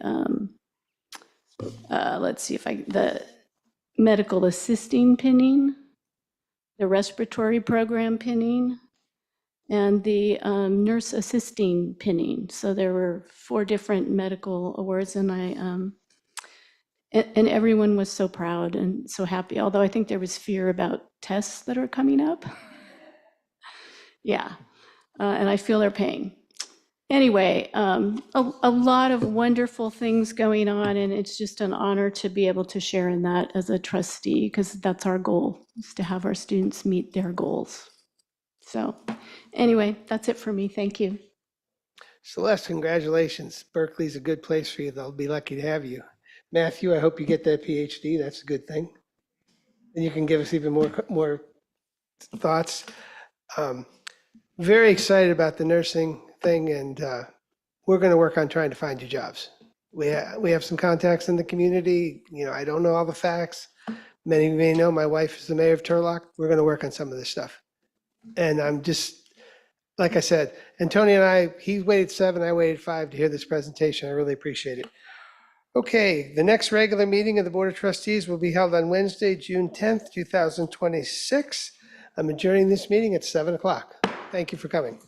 let's see if the medical assisting pinning, the respiratory program pinning, and the nurse assisting pinning. So there were 4 different medical awards, and and everyone was so proud and so happy, although I think there was fear about tests that are coming up. Yeah, and I feel their pain. Anyway, a lot of wonderful things going on, and it's just an honor to be able to share in that as a trustee, because that's our goal, is to have our students meet their goals. So anyway, that's it for me. Thank you. Celeste, congratulations. Berkeley's a good place for you. They'll be lucky to have you. Matthew, I hope you get that PhD. That's a good thing. And you can give us even more thoughts. Very excited about the nursing thing, and we're going to work on trying to find you jobs. We have some contacts in the community. You know, I don't know all the facts. Many of you may know my wife is the mayor of Turlock. We're going to work on some of this stuff. And I'm just, like I said, Antonio and I, he waited 7, I waited 5 to hear this presentation. I really appreciate it. Okay, the next regular meeting of the Board of Trustees will be held on Wednesday, June 10th, 2026. I'm adjourning this meeting at 7 o'clock. Thank you for coming.